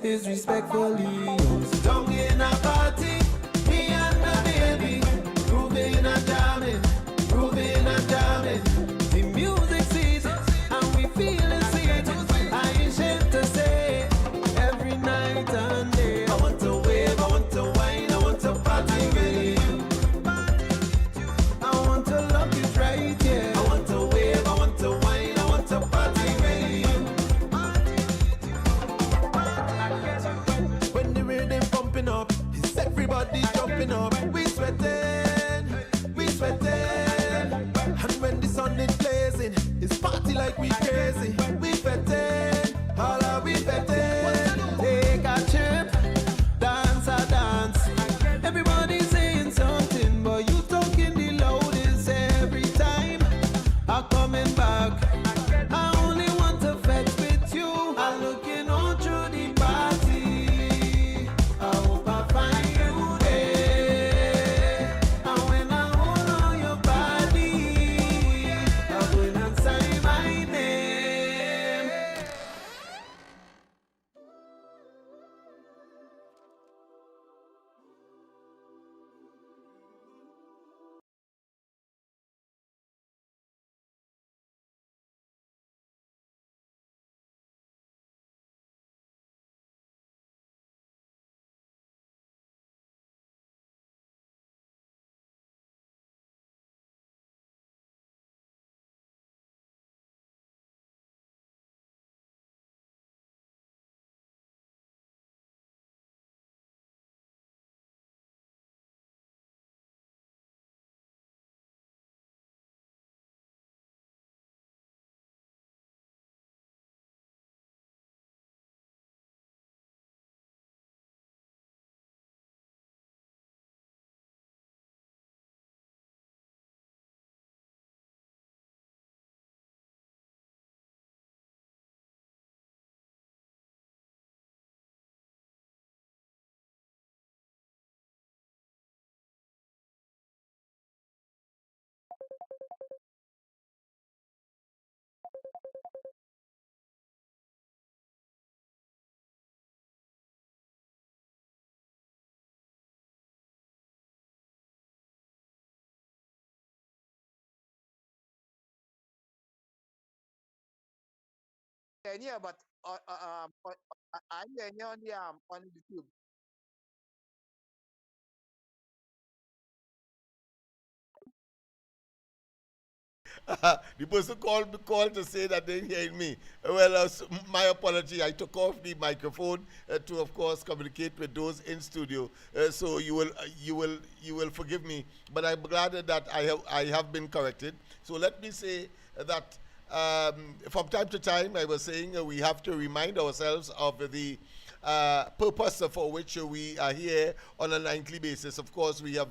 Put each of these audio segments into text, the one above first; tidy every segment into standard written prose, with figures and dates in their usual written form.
this is respectfully yours. Down in a party, me and my baby, grooving and jamming, grooving and jamming. The music sweet, and we feeling sweet. I ain't ashamed to say, every night and day. I want to wave, I want to wine, I want to party with you. I want to love you right, yeah. I want to wave, I want to wine, I want to party with you. When the rhythm pumping up, it's everybody jumping up. We sweating, we sweating. And when the sun is blazing, it's party like we crazy. We betting, all are we betting. Take a trip, dance a dance. Everybody saying something, but you talking the loudest every time. I'm coming back. I only want to fetch with you. I'm looking all through the party. I hope I find you there. And when I hold on your body, I will not say my name. Yeah, but I'm on the tube. The person called to say that they didn't hear me. Well, my apology. I took off the microphone to, of course, communicate with those in studio. So you will forgive me. But I'm glad that I have been corrected. So let me say that from time to time, I was saying we have to remind ourselves of the purpose for which we are here on a nightly basis. Of course, we have,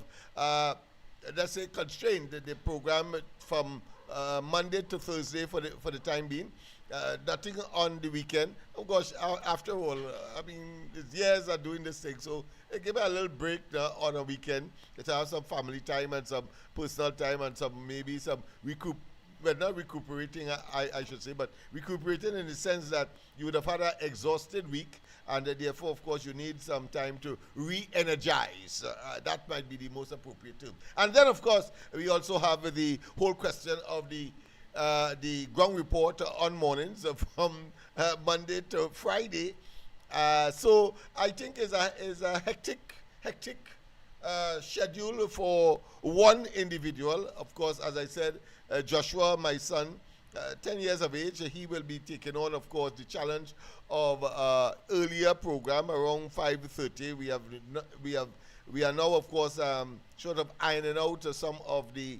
let's say, constrained the program from Monday to Thursday for the time being. Nothing on the weekend. Oh gosh, after all, I mean, it's years of doing this thing, so give me a little break on a weekend to have some family time and some personal time and some maybe some recoup. Well, not recuperating, I should say, but recuperating in the sense that you would have had an exhausted week, and therefore, of course, you need some time to re-energize. That might be the most appropriate term. And then, of course, we also have the whole question of the ground report on mornings from Monday to Friday. So I think is a hectic schedule for one individual. Of course, as I said, Joshua, my son, 10 years of age, he will be taking on, of course, the challenge of earlier program around 5:30. We are now, of course, sort of ironing out some of the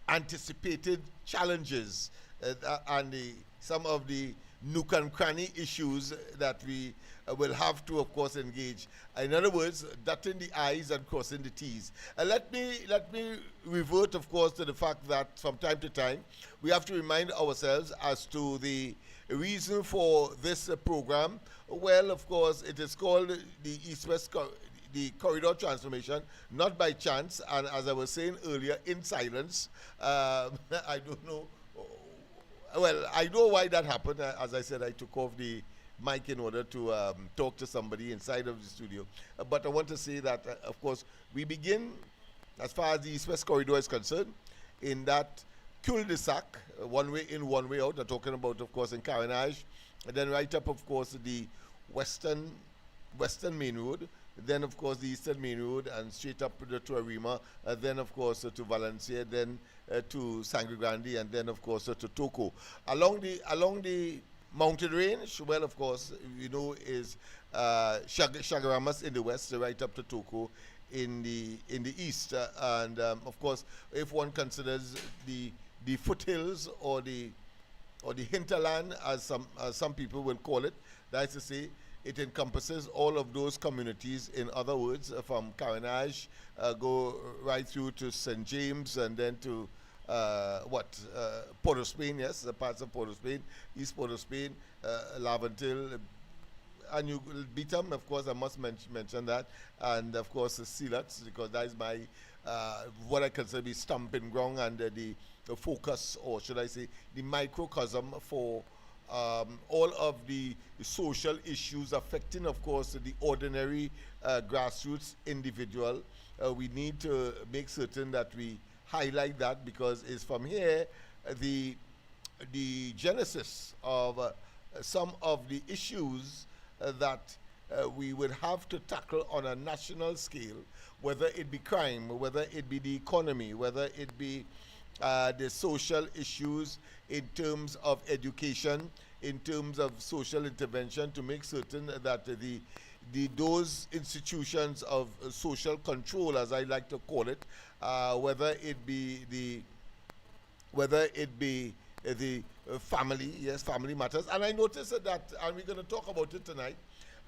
anticipated challenges and some of the nook and cranny issues that we will have to, of course, engage. In other words, dotting the I's and crossing the T's. Let me revert, of course, to the fact that from time to time we have to remind ourselves as to the reason for this program. Well, of course, it is called the East-West the corridor transformation, not by chance, and as I was saying earlier, in silence. I don't know. Well, I know why that happened. As I said, I took off the mic in order to talk to somebody inside of the studio. But I want to say that, of course, we begin, as far as the East-West Corridor is concerned, in that cul-de-sac, one way in, one way out. I'm talking about, of course, in Carenage, and then right up, of course, the western main road, then, of course, the eastern main road, and straight up to Arima, then, of course, to Valencia, then to Sangre Grande, and then, of course, to Toco. Along the mountain range, well, of course, you know, is Chagaramas in the west, right up to Toco in the east. And, of course, if one considers the foothills or the hinterland, as some people will call it, that is to say, it encompasses all of those communities. In other words, from Carenage, go right through to St. James, and then to Port of Spain, yes, the parts of Port of Spain, East Port of Spain, Laventil, and you Beetham, of course, I must mention that, and of course, Silots, because that is my what I consider be stamping ground and the focus, or should I say, the microcosm for all of the social issues affecting, of course, the ordinary grassroots individual. We need to make certain that we highlight that, because it's from here the genesis of some of the issues that we would have to tackle on a national scale, whether it be crime, whether it be the economy, whether it be the social issues in terms of education, in terms of social intervention, to make certain that those institutions of social control, as I like to call it, whether it be the family, yes, family matters. And I noticed that, and we're going to talk about it tonight,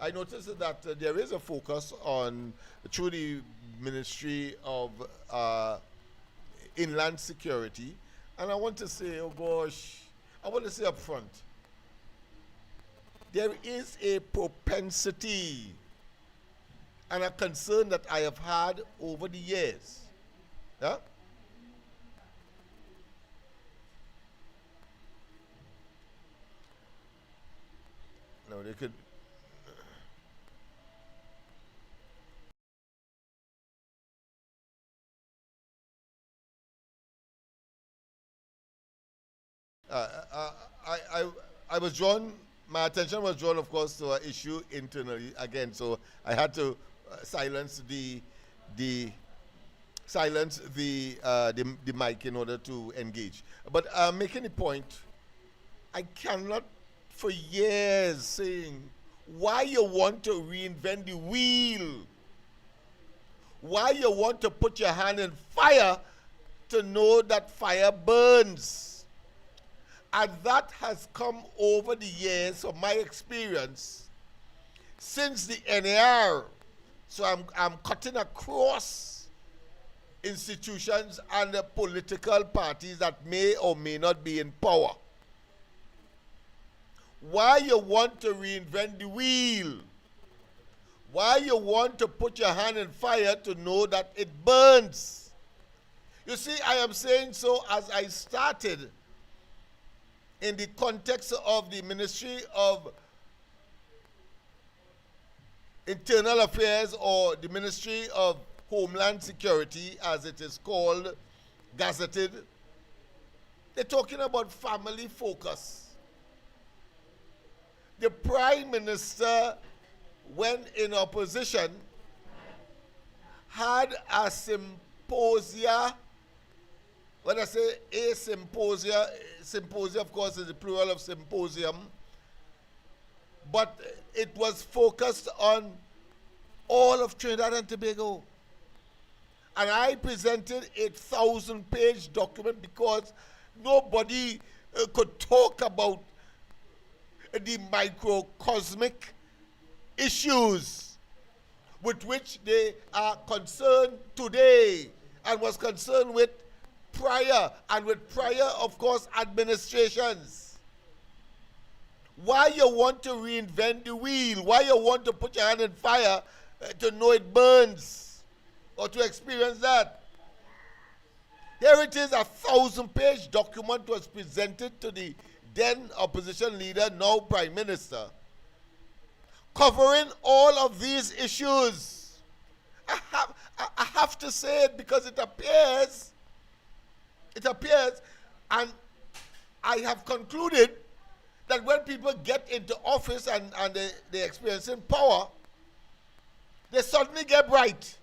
I noticed that there is a focus on, through the Ministry of Inland Security, and I want to say, oh gosh, I want to say up front, there is a propensity and a concern that I have had over the years. Yeah? No, they could. I was drawn, my attention was drawn, of course, to an issue internally again, so I had to silence the mic in order to engage. But making the point, I cannot for years saying why you want to reinvent the wheel, why you want to put your hand in fire to know that fire burns. And that has come over the years from my experience since the NAR. So I'm cutting across institutions and the political parties that may or may not be in power. Why you want to reinvent the wheel? Why you want to put your hand in fire to know that it burns? You see, I am saying so as I started in the context of the Ministry of Internal Affairs, or the Ministry of Homeland Security, as it is called, gazetted. They're talking about family focus. The Prime Minister, when in opposition, had a symposia. When I say a symposia, of course, is the plural of symposium, but it was focused on all of Trinidad and Tobago. And I presented a 1,000-page document because nobody could talk about the microcosmic issues with which they are concerned today, and was concerned with prior, and with prior, of course, administrations. Why you want to reinvent the wheel? Why you want to put your hand in fire to know it burns, or to experience that? Here it is, a 1,000-page document was presented to the then opposition leader, now Prime Minister, covering all of these issues. I have to say it because it appears, and I have concluded that when people get into office and they're experiencing power, they suddenly get bright,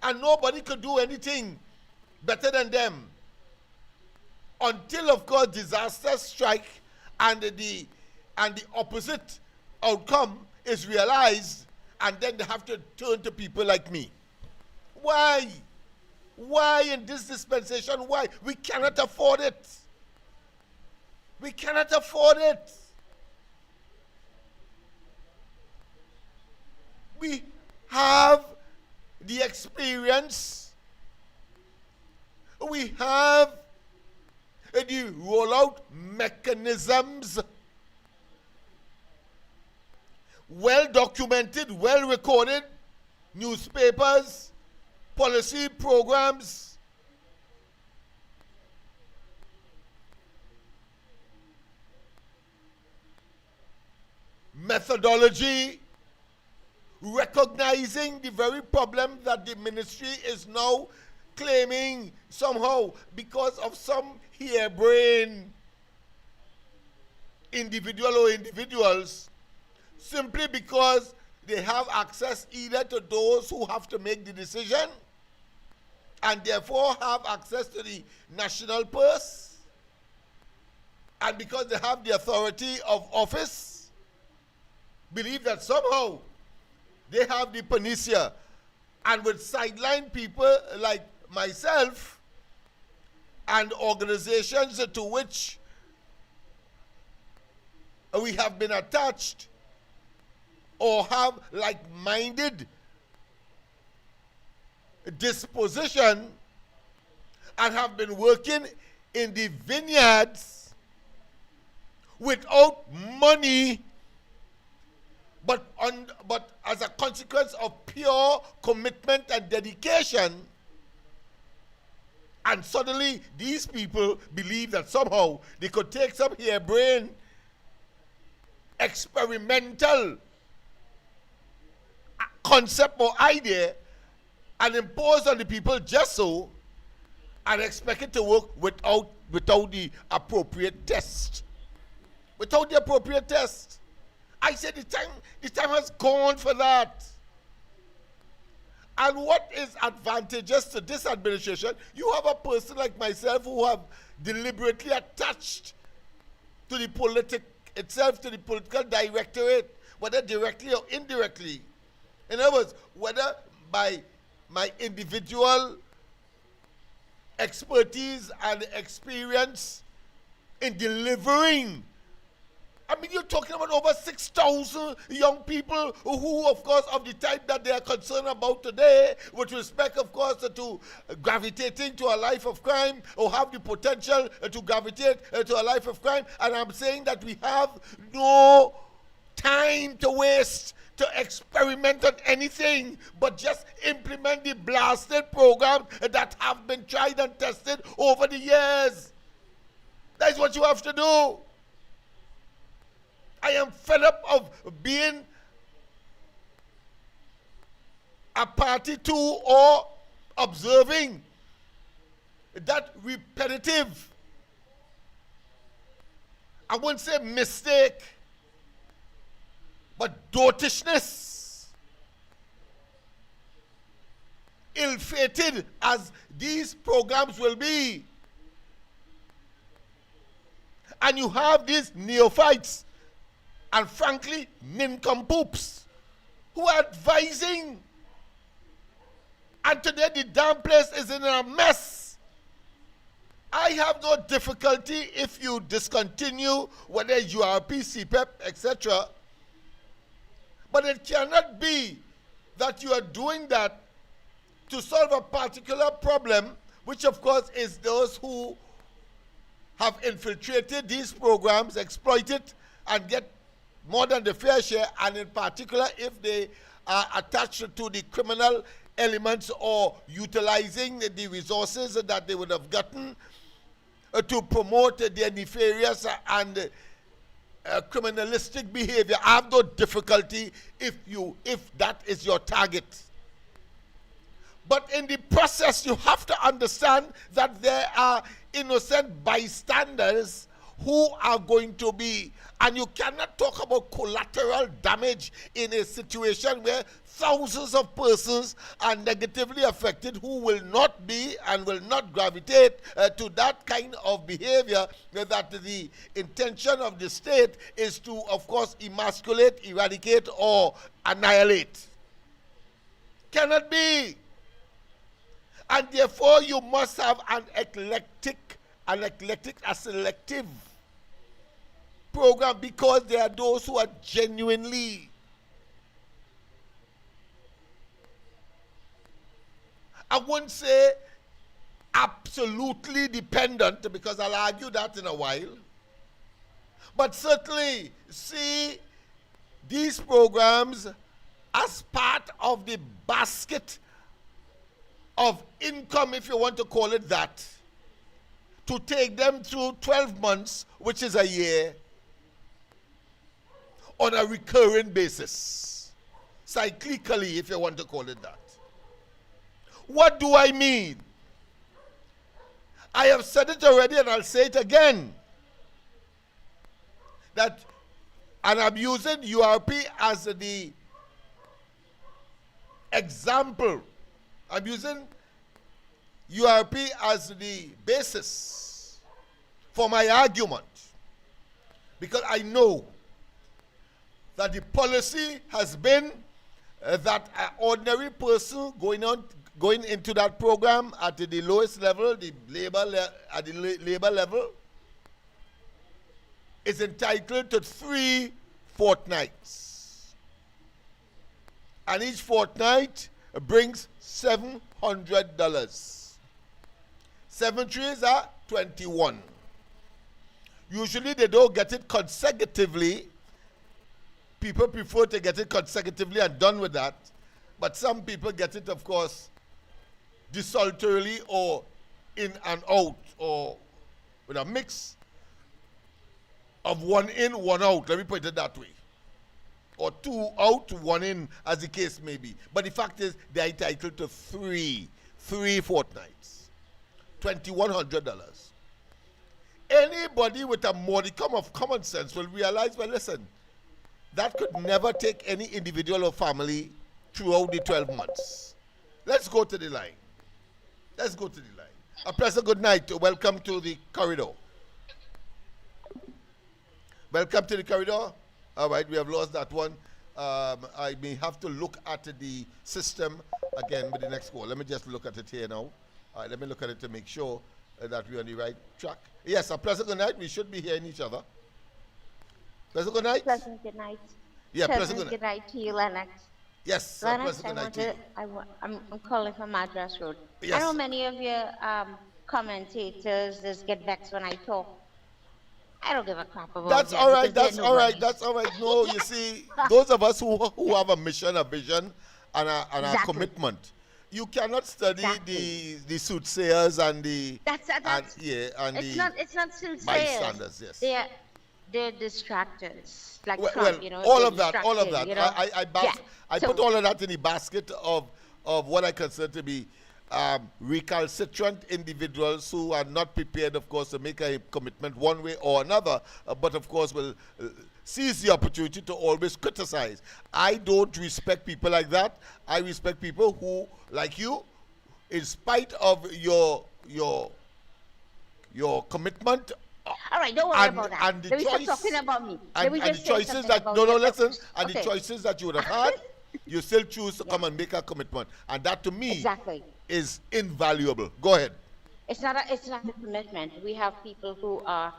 and nobody could do anything better than them. Until, of course, disasters strike and the opposite outcome is realized, and then they have to turn to people like me. Why? Why in this dispensation? Why? We cannot afford it. We cannot afford it. We have the experience. We have the rollout mechanisms, well documented, well recorded, newspapers, policy programs. Methodology, recognizing the very problem that the ministry is now claiming somehow because of some harebrained individual or individuals, simply because they have access either to those who have to make the decision and therefore have access to the national purse, and because they have the authority of office, believe that somehow they have the panacea and would sideline people like myself and organizations to which we have been attached or have like-minded disposition and have been working in the vineyards without money, but as a consequence of pure commitment and dedication. And suddenly these people believe that somehow they could take some harebrained experimental concept or idea and impose on the people just so, and expect it to work without the appropriate test. Without the appropriate test. I said the time has gone for that. And what is advantageous to this administration? You have a person like myself who have deliberately attached to the to the political directorate, whether directly or indirectly. In other words, whether by my individual expertise and experience in delivering. I mean, you're talking about over 6,000 young people who, of course, of the type that they are concerned about today, with respect, of course, to gravitating to a life of crime or have the potential to gravitate to a life of crime. And I'm saying that we have no time to waste to experiment on anything, but just implement the blasted programs that have been tried and tested over the years. That is what you have to do. I am fed up of being a party to or observing that repetitive, I wouldn't say mistake, but dotishness, ill-fated as these programs will be. And you have these neophytes and frankly nincompoops who are advising, and today the damn place is in a mess. I have no difficulty if you discontinue whether URP, CPEP, etc. But it cannot be that you are doing that to solve a particular problem, which of course is those who have infiltrated these programs, exploit it, and get more than the fair share, and in particular if they are attached to the criminal elements or utilizing the resources that they would have gotten to promote their nefarious and criminalistic behavior. I have no difficulty if that is your target. But in the process, you have to understand that there are innocent bystanders who are going to be, and you cannot talk about collateral damage in a situation where thousands of persons are negatively affected who will not be and will not gravitate to that kind of behavior, that the intention of the state is to, of course, emasculate, eradicate, or annihilate. Cannot be. And therefore, you must have a selective program, because there are those who are genuinely, I wouldn't say absolutely dependent, because I'll argue that in a while, but certainly see these programs as part of the basket of income, if you want to call it that, to take them through 12 months, which is a year, on a recurring basis, cyclically, if you want to call it that. What do I mean? I have said it already and I'll say it again, that, and I'm using URP as the example, I'm using URP as the basis for my argument, because I know that the policy has been that an ordinary person going into that program at the lowest level, the labor level, is entitled to 3 fortnights, and each fortnight brings $700. 7 trees are 21. Usually they don't get it consecutively. People prefer to get it consecutively and done with that. But some people get it, of course, desultorily or in and out, or with a mix of 1 in, 1 out. Let me put it that way. Or 2 out, 1 in, as the case may be. But the fact is, they're entitled to 3 fortnights, $2,100. Anybody with a modicum of common sense will realize, well, listen, that could never take any individual or family throughout the 12 months. Let's go to the line. Let's go to the line. A pleasant good night. Welcome to the corridor. Welcome to the corridor. All right, we have lost that one. I may have to look at the system again with the next call. Let me just look at it here now. All right, let me look at it to make sure that we're on the right track. Yes, a pleasant good night. We should be hearing each other. Pleasant good night. Pleasant good night. Yeah, pleasant good night to you, Lennox. Yes, Lennox, pleasant good night to you. I'm calling from Madras Road. Yes. I know many of your commentators just get vexed when I talk. I don't give a crap about That's them all right. because That's they're all right. nobody. That's all right. No, you see, those of us who have a mission, a vision, and a Exactly. commitment, you cannot study Exactly. the soothsayers and the That's it's not soothsayers. bystanders. Yes. They're distractors. Like Well, Trump, well, you know. all they're of that. distracted, you know. I So- put all of that in the basket of what I consider to be recalcitrant individuals who are not prepared, of course, to make a commitment one way or another, but of course will seize the opportunity to always criticize. I don't respect people like that. I respect people who, like you, in spite of your commitment. All right, don't worry about that. And the Let me stop choice, talking about me. and, Let me and the just say choices something that about no, your listen, purpose. and the Okay. choices that you would have had, you still choose to come and make a commitment, and that to me Exactly. is invaluable. Go ahead. It's not a commitment. We have people who are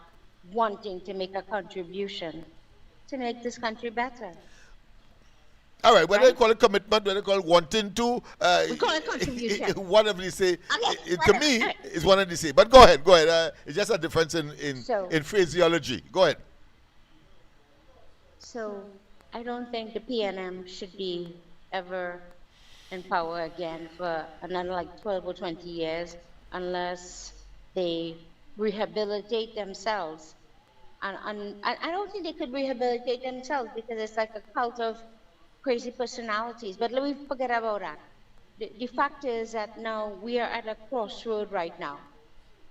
wanting to make a contribution to make this country better. All right, whether Right? they call it commitment, whether they call it wanting to, We call it contribution. whatever they say, Okay, to me, whatever. is one of the same. But go ahead, go ahead. It's just a difference in So- phraseology. Go ahead. So I don't think the PNM should be ever in power again for another like 12 or 20 years unless they rehabilitate themselves And I don't think they could rehabilitate themselves because it's like a cult of crazy personalities. But let me forget about that. The fact is that now we are at a crossroad right now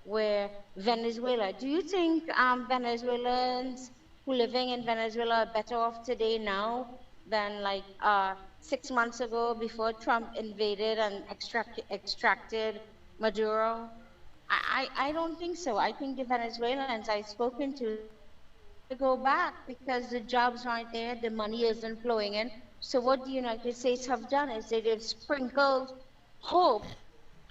where Venezuela, do you think Venezuelans who living in Venezuela are better off today now than like 6 months ago before Trump invaded and extracted Maduro? I don't think so. I think the Venezuelans I've spoken to, they want to go back because the jobs aren't there, the money isn't flowing in. So what the United States have done is they've sprinkled hope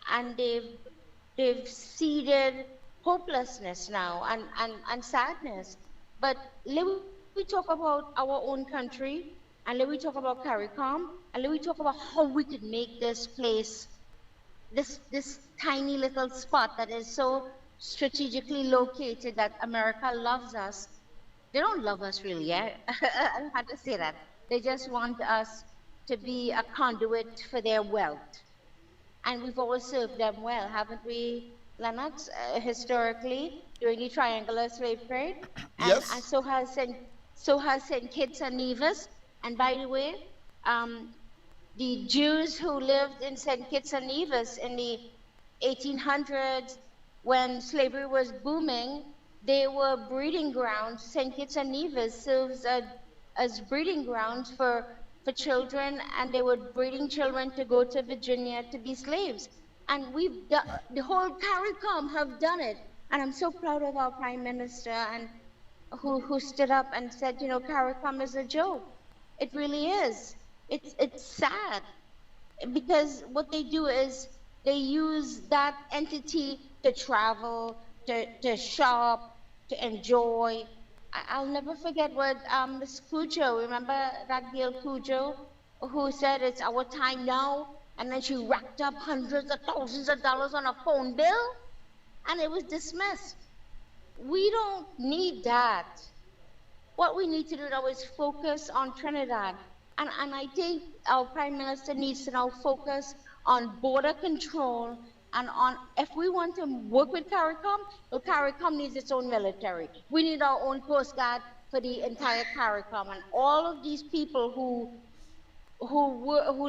and they've seeded hopelessness now and sadness. But let we talk about our own country and let we talk about CARICOM and let we talk about how we could make this place this tiny little spot that is so strategically located that America loves us. They don't love us really, yeah. I had to say that. They just want us to be a conduit for their wealth. And we've always served them well, haven't we, Lennox, historically, during the triangular slave trade? And Yes. so has St. Kitts and Nevis. And by the way, um, the Jews who lived in St. Kitts and Nevis in the 1800s, when slavery was booming, they were breeding grounds. St. Kitts and Nevis serves as breeding grounds for children, and they were breeding children to go to Virginia to be slaves. And we've done, the whole CARICOM have done it. And I'm so proud of our Prime Minister and who stood up and said, CARICOM is a joke. It really is. It's sad because what they do is they use that entity to travel, to shop, to enjoy. I'll never forget what Miss Cujo, remember that girl Cujo, who said it's our time now, and then she racked up hundreds of thousands of dollars on a phone bill, and it was dismissed. We don't need that. What we need to do now is focus on Trinidad. And I think our Prime Minister needs to now focus on border control and on, if we want to work with CARICOM, well, CARICOM needs its own military. We need our own Coast Guard for the entire CARICOM. And all of these people who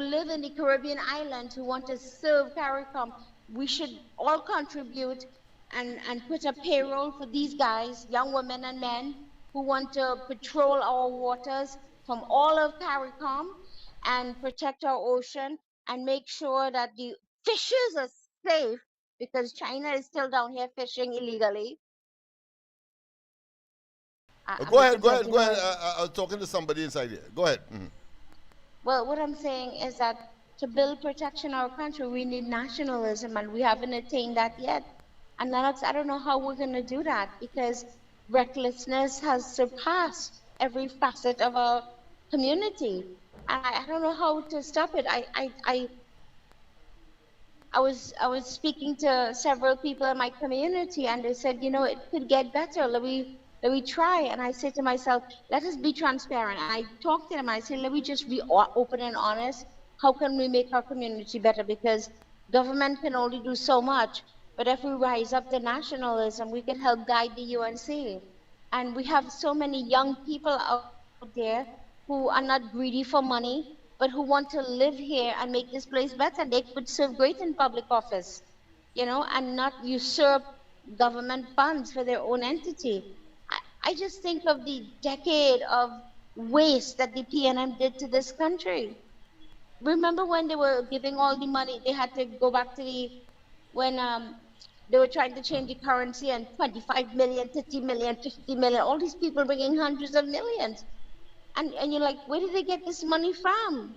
live in the Caribbean islands who want to serve CARICOM, we should all contribute and put a payroll for these guys, young women and men, who want to patrol our waters from all of CARICOM and protect our ocean and make sure that the fishes are safe because China is still down here fishing illegally. Go ahead, go ahead, Because, go ahead. I was talking to somebody inside here. Go ahead. Mhm. well, what I'm saying is that to build protection in our country, we need nationalism, and we haven't attained that yet. And Lennox, I don't know how we're going to do that because recklessness has surpassed every facet of our community. And I don't know how to stop it. I was speaking to several people in my community, and they said, it could get better. Let me try. And I said to myself, let us be transparent. And I talked to them. I said, let me just be open and honest. How can we make our community better? Because government can only do so much. But if we rise up to nationalism, we can help guide the UNC. And we have so many young people out there who are not greedy for money, but who want to live here and make this place better. They could serve great in public office, and not usurp government funds for their own entity. I just think of the decade of waste that the PNM did to this country. Remember when they were giving all the money, they had to go back to when they were trying to change the currency and 25 million, 50 million, 50 million, all these people bringing hundreds of millions. And you're like, where did they get this money from?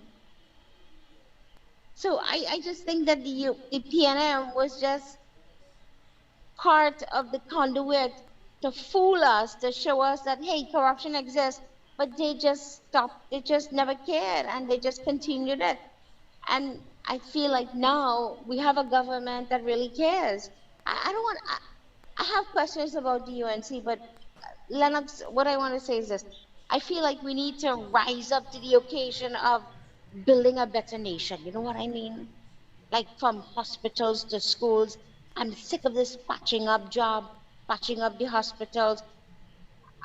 So I just think that the PNM was just part of the conduit to fool us, to show us that, hey, corruption exists, but they just stopped, they just never cared, and they just continued it. And I feel like now we have a government that really cares. I don't want, I have questions about the UNC, but Lennox, what I want to say is this. I feel like we need to rise up to the occasion of building a better nation. You know what I mean? Like from hospitals to schools. I'm sick of this patching up job, patching up the hospitals.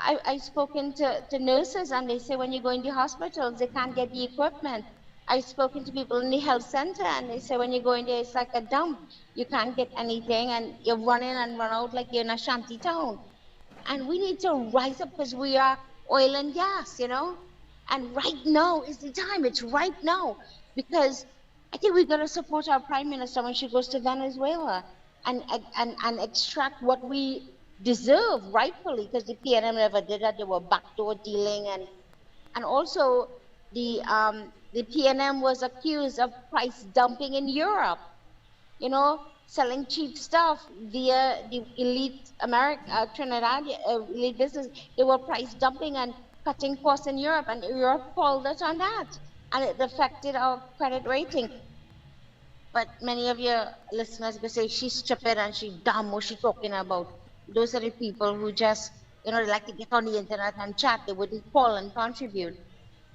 I've spoken to nurses and they say when you go into hospitals, they can't get the equipment. I've spoken to people in the health center and they say when you go in there, it's like a dump. You can't get anything and you're running and run out like you're in a shanty town. And we need to rise up because we are oil and gas, you know? And right now is the time. It's right now because I think we got to support our prime minister when she goes to Venezuela and extract what we deserve rightfully because the PNM never did that. They were backdoor dealing and also the PNM was accused of price dumping in Europe, you know, selling cheap stuff via the elite Trinidad elite business. They were price dumping and cutting costs in Europe, and Europe called us on that, and it affected our credit rating. But many of your listeners will say she's stupid and she's dumb. What's she talking about? Those are the people who just, you know, they like to get on the internet and chat. They wouldn't call and contribute.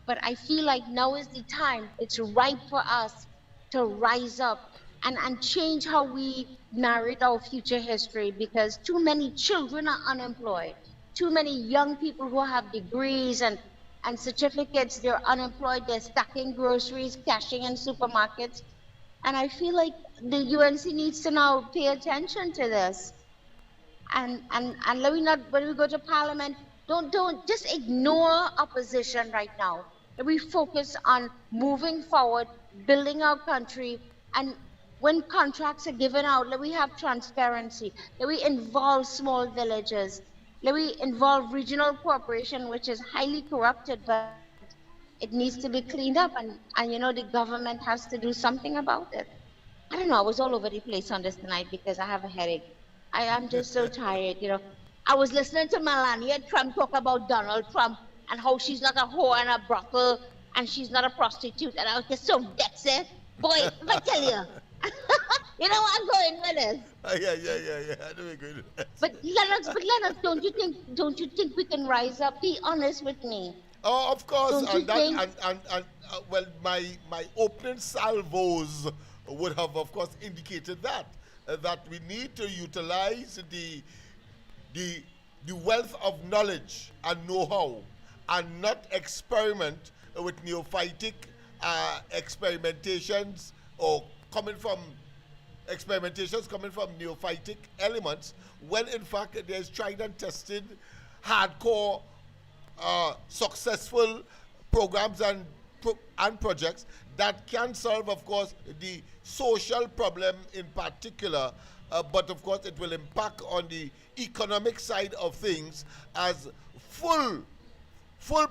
But I feel like now is the time. It's right for us to rise up and change how we narrate our future history because too many children are unemployed. Too many young people who have degrees and certificates, they're unemployed, they're stacking groceries, cashing in supermarkets. And I feel like the UNC needs to now pay attention to this and let me not when we go to parliament don't just ignore opposition right now. Let we focus on moving forward, building our country, and when contracts are given out, let we have transparency. Let we involve small villages. Let we involve regional cooperation, which is highly corrupted, but it needs to be cleaned up, and you know the government has to do something about it. I don't know. I was all over the place on this tonight because I have a headache. I am just so tired. You know, I was listening to Melania Trump talk about Donald Trump and how she's not a whore and a brothel and she's not a prostitute, and I was just so vexed. Boy, if I tell you, you know what I'm going with this. Yeah. I know we're going to that. But Lennox, don't you think we can rise up? Be honest with me. Oh, of course, Don't you and that think? and well, my opening salvos would have, of course, indicated that we need to utilize the the wealth of knowledge and know-how, and not experiment with neophytic experimentations or coming from experimentations coming from neophytic elements when in fact there's tried and tested hardcore successful programs and projects that can solve, of course, the social problem in particular, but of course it will impact on the economic side of things as full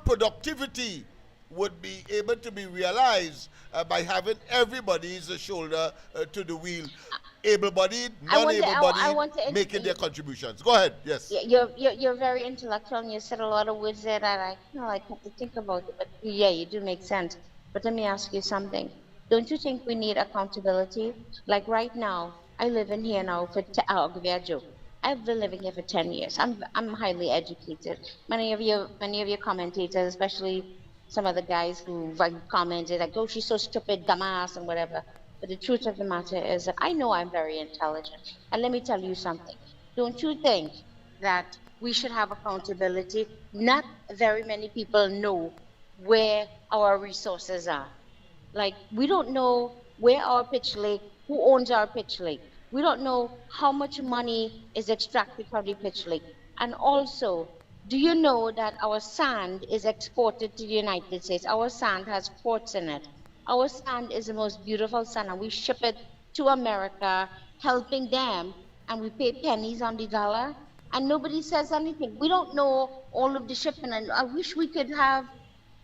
productivity would be able to be realized by having everybody's shoulder to the wheel, able-bodied, I non-able-bodied, want to making their contributions. Go ahead. Yes. you're very intellectual and you said a lot of words there that I you know like have to think about it. But yeah, you do make sense. But let me ask you something. Don't you think we need accountability? Like right now, I live in here now for I'll give you a joke. I've been living here for 10 years. I'm highly educated. Many of your commentators, especially some of the guys who like commented like, "Oh, she's so stupid, dumbass," and whatever. But the truth of the matter is that I know I'm very intelligent. And let me tell you something. Don't you think that we should have accountability? Not very many people know where our resources are. Like, we don't know where our pitch lake, who owns our pitch lake. We don't know how much money is extracted from the pitch lake. And also, do you know that our sand is exported to the United States? Our sand has ports in it. Our sand is the most beautiful sand, and we ship it to America, helping them, and we pay pennies on the dollar, and nobody says anything. We don't know all of the shipment, and I wish we could have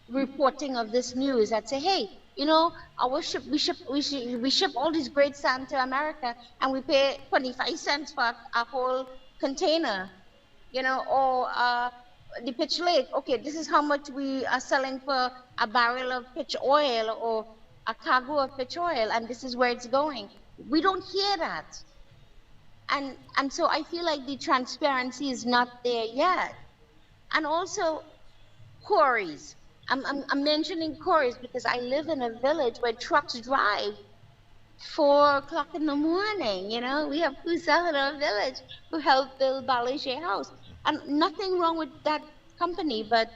reporting of this news that say, hey, you know, we ship all this great sand to America, and we pay 25 cents for a whole container, you know, or the pitch lake. Okay, this is how much we are selling for a barrel of pitch oil or a cargo of pitch oil, and this is where it's going. We don't hear that, and so I feel like the transparency is not there yet, and also quarries. I'm mentioning quarries because I live in a village where trucks drive 4 o'clock in the morning. You know, we have Kusal in our village who helped build Balashe House. And nothing wrong with that company, but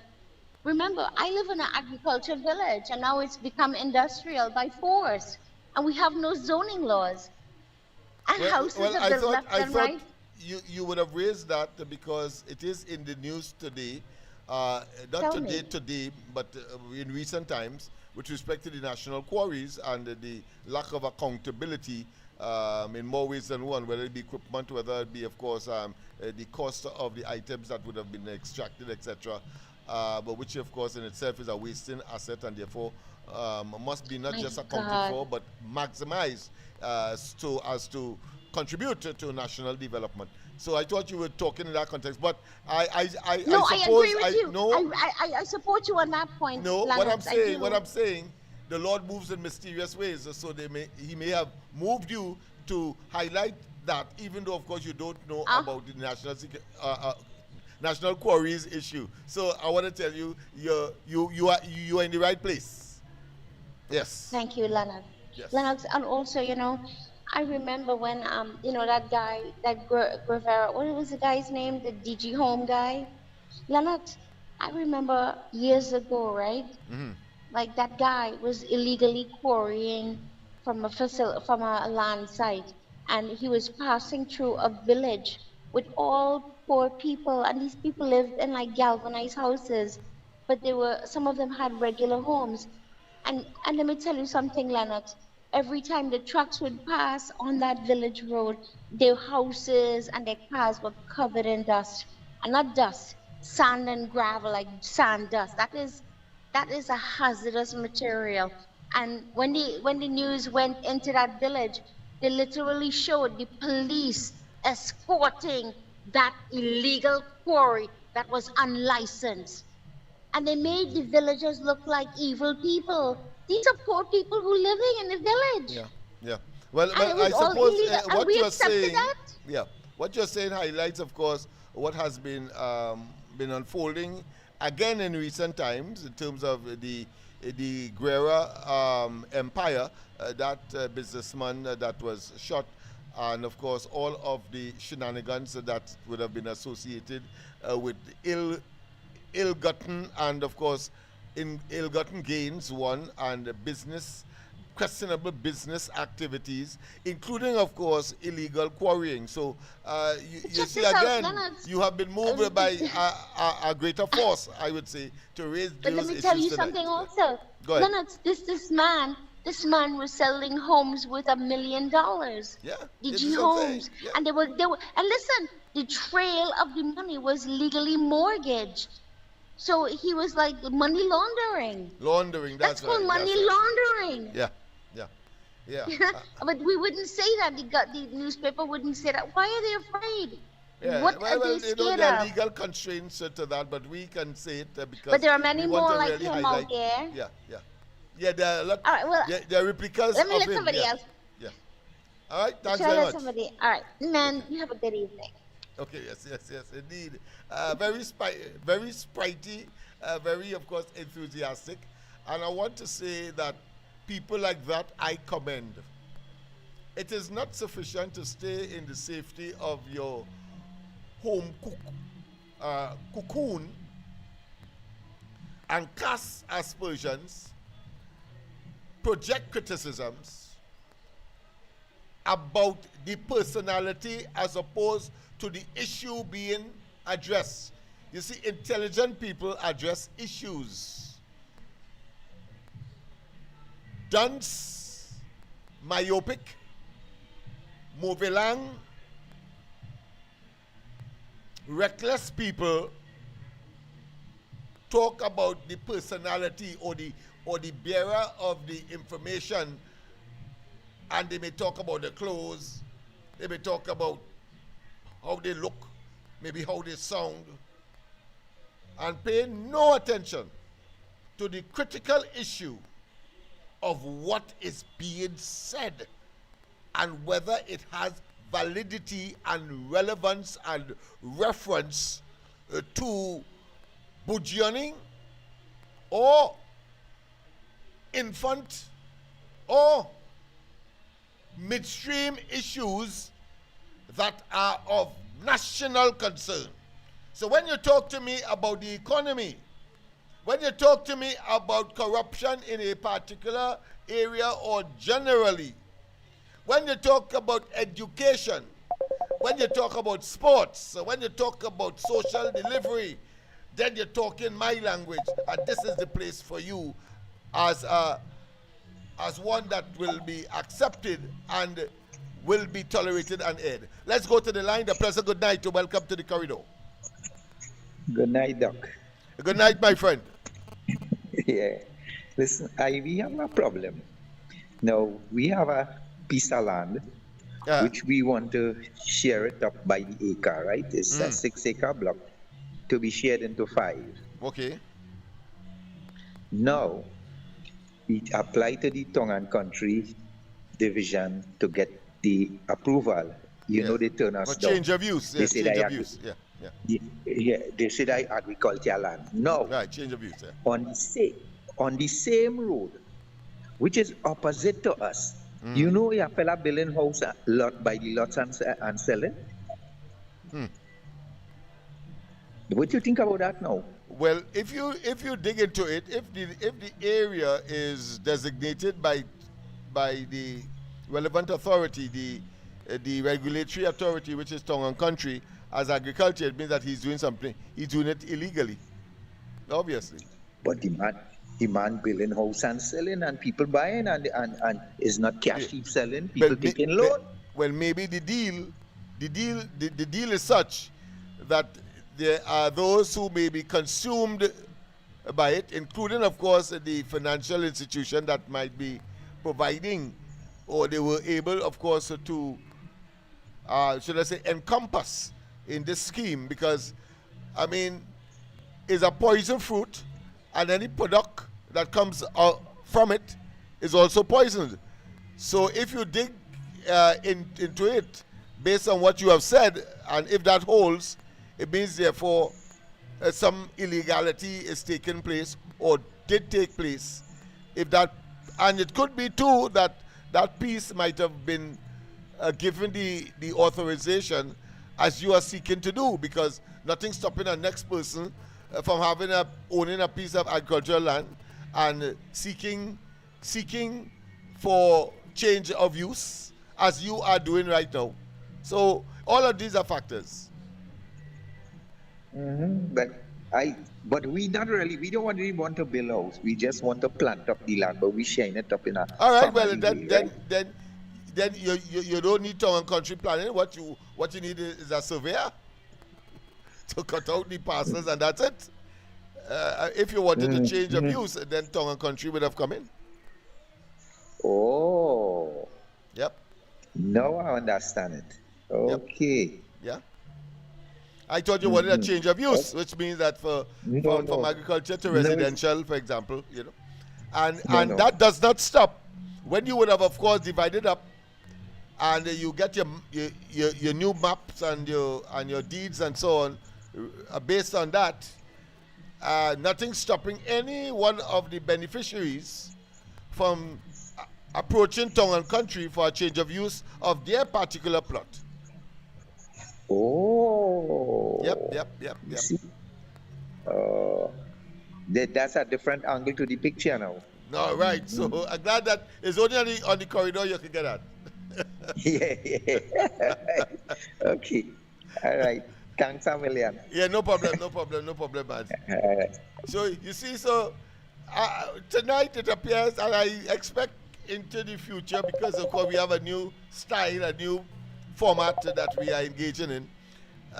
remember, I live in an agricultural village, and now it's become industrial by force, and we have no zoning laws, and houses Well, are built left I and thought right. you would have raised that because it is in the news today, not Tell me. today, but in recent times, with respect to the national quarries and the lack of accountability in more ways than one, whether it be equipment, whether it be, of course, the cost of the items that would have been extracted, etc. But which, of course, in itself is a wasting asset and therefore must be not My just accounted God. for, but maximized as to contribute to national development. So I thought you were talking in that context, but No, I I suppose agree with you. no, I support you on that point, no. Lennox. I do. What I'm saying, the Lord moves in mysterious ways. So He may have moved you to highlight that, even though of course you don't know about the national quarries issue. So I want to tell you, you are in the right place. Yes. Thank you, Lennox. Yes. Lennox, and also, I remember when that guy, that Guevara, what was the guy's name? The DG Home guy, Lennox. I remember years ago, right? Like that guy was illegally quarrying from a land site, and he was passing through a village with all poor people, and these people lived in like galvanized houses, but some of them had regular homes. And let me tell you something, Lennox. Every time the trucks would pass on that village road, their houses and their cars were covered in dust. And not dust, sand and gravel, like sand dust. That is a hazardous material. And when the news went into that village, they literally showed the police escorting that illegal quarry that was unlicensed, and they made the villagers look like evil people. These are poor people who are living in the village. Yeah, yeah. Well, And it I was all suppose illegal, and what we you're accepted saying, that. yeah, what you're saying highlights, of course, what has been unfolding again in recent times in terms of the Guerra empire, that businessman that was shot, and of course all of the shenanigans that would have been associated with ill-gotten and of course ill-gotten gains, one, and questionable business activities, including of course illegal quarrying. So you Check see this out, again, Lennox. you have been moved by a greater force, I would say, to raise But those let me issues tell you tonight. something Yeah. also. Go ahead. Lennox, this man was selling homes with $1 million. Yeah, DG this is what I'm saying. Homes. Yeah. And and listen, the trail of the money was legally mortgaged. So he was like money laundering. Laundering, That's that's called right. money That's right. laundering. Yeah, yeah, yeah. But we wouldn't say that. The newspaper wouldn't say that. Why are they afraid? Yeah, What are they you know, scared there are of? legal constraints to that, but we can say it because But there are many we want more to like really him highlight. out there. Yeah, yeah, yeah. There are a lot. All right, well, there are replicas let me of let him. somebody Yeah, else. yeah. All right, thanks Should I very let much. somebody? All right, man, you have a good evening. Okay, yes, indeed. Very sprightly, very, of course, enthusiastic. And I want to say that people like that I commend. It is not sufficient to stay in the safety of your home cocoon and cast aspersions, project criticisms about the personality as opposed to the issue being addressed. You see, intelligent people address issues. Dunce, myopic, mauvais reckless people talk about the personality or the bearer of the information, and they may talk about the clothes, they may talk about how they look, maybe how they sound, and pay no attention to the critical issue of what is being said and whether it has validity and relevance and reference to burgeoning or infant or midstream issues that are of national concern. So when you talk to me about the economy, when you talk to me about corruption in a particular area or generally, when you talk about education, when you talk about sports, when you talk about social delivery, then you're talking my language, and this is the place for you as one that will be accepted and will be tolerated and aired. Let's go to the line. The pleasant good night to welcome to the corridor. Good night, Doc. Good night, my friend. Yeah. Listen, we have a problem. Now, we have a piece of land which we want to share it up by the acre, right? It's a 6-acre block to be shared into 5. Okay. Now, we apply to the Tongue and Country division to get the approval. You know, they turn us down. Change of use. They say change of use. Yeah, they say that agricultural land. No. Right, change of use. Yeah. On the same road, which is opposite to us, you know, a fella building house lot by the lots and selling. What do you think about that now? Well, if you dig into it, if the area is designated by the relevant authority, the regulatory authority, which is Tongue and Country, as agriculture, it means that he's doing something. He's doing it illegally, obviously. But the man building house and selling, and people buying, and is not cash heap selling. People taking loan. Well, maybe the deal is such that there are those who may be consumed by it, including, of course, the financial institution that might be providing, or they were able, of course, to, should I say, encompass in this scheme, because, I mean, it's a poison fruit, and any product that comes out from it is also poisoned. So if you dig into it, based on what you have said, and if that holds, it means, therefore, some illegality is taking place or did take place. If that, and it could be too that that piece might have been given the authorization as you are seeking to do, because nothing's stopping a next person from owning a piece of agricultural land and seeking for change of use, as you are doing right now. So all of these are factors. But we don't really want to build a house. We just want to plant up the land, but we shine it up in a. All right. Well, then you don't need Tongue and Country planning. What you need is a surveyor to cut out the parcels, and that's it. If you wanted to change of use, then Tongue and Country would have come in. Oh. Yep. Now I understand it. Okay. Yep. Yeah. I thought you wanted a change of use, which means that from agriculture to residential, for example, you know, and that does not stop. When you would have, of course, divided up, and you get your new maps and your deeds and so on, based on that, nothing stopping any one of the beneficiaries from approaching Tongue and Country for a change of use of their particular plot. Oh. Yep. See? That's a different angle to the picture now. No, right. So I'm glad that it's only on the corridor you can get at. Yeah. Okay. All right. Thanks a million. Yeah, no problem, man. All right. So you see, tonight it appears, and I expect into the future, because of course we have a new style, a new format that we are engaging in.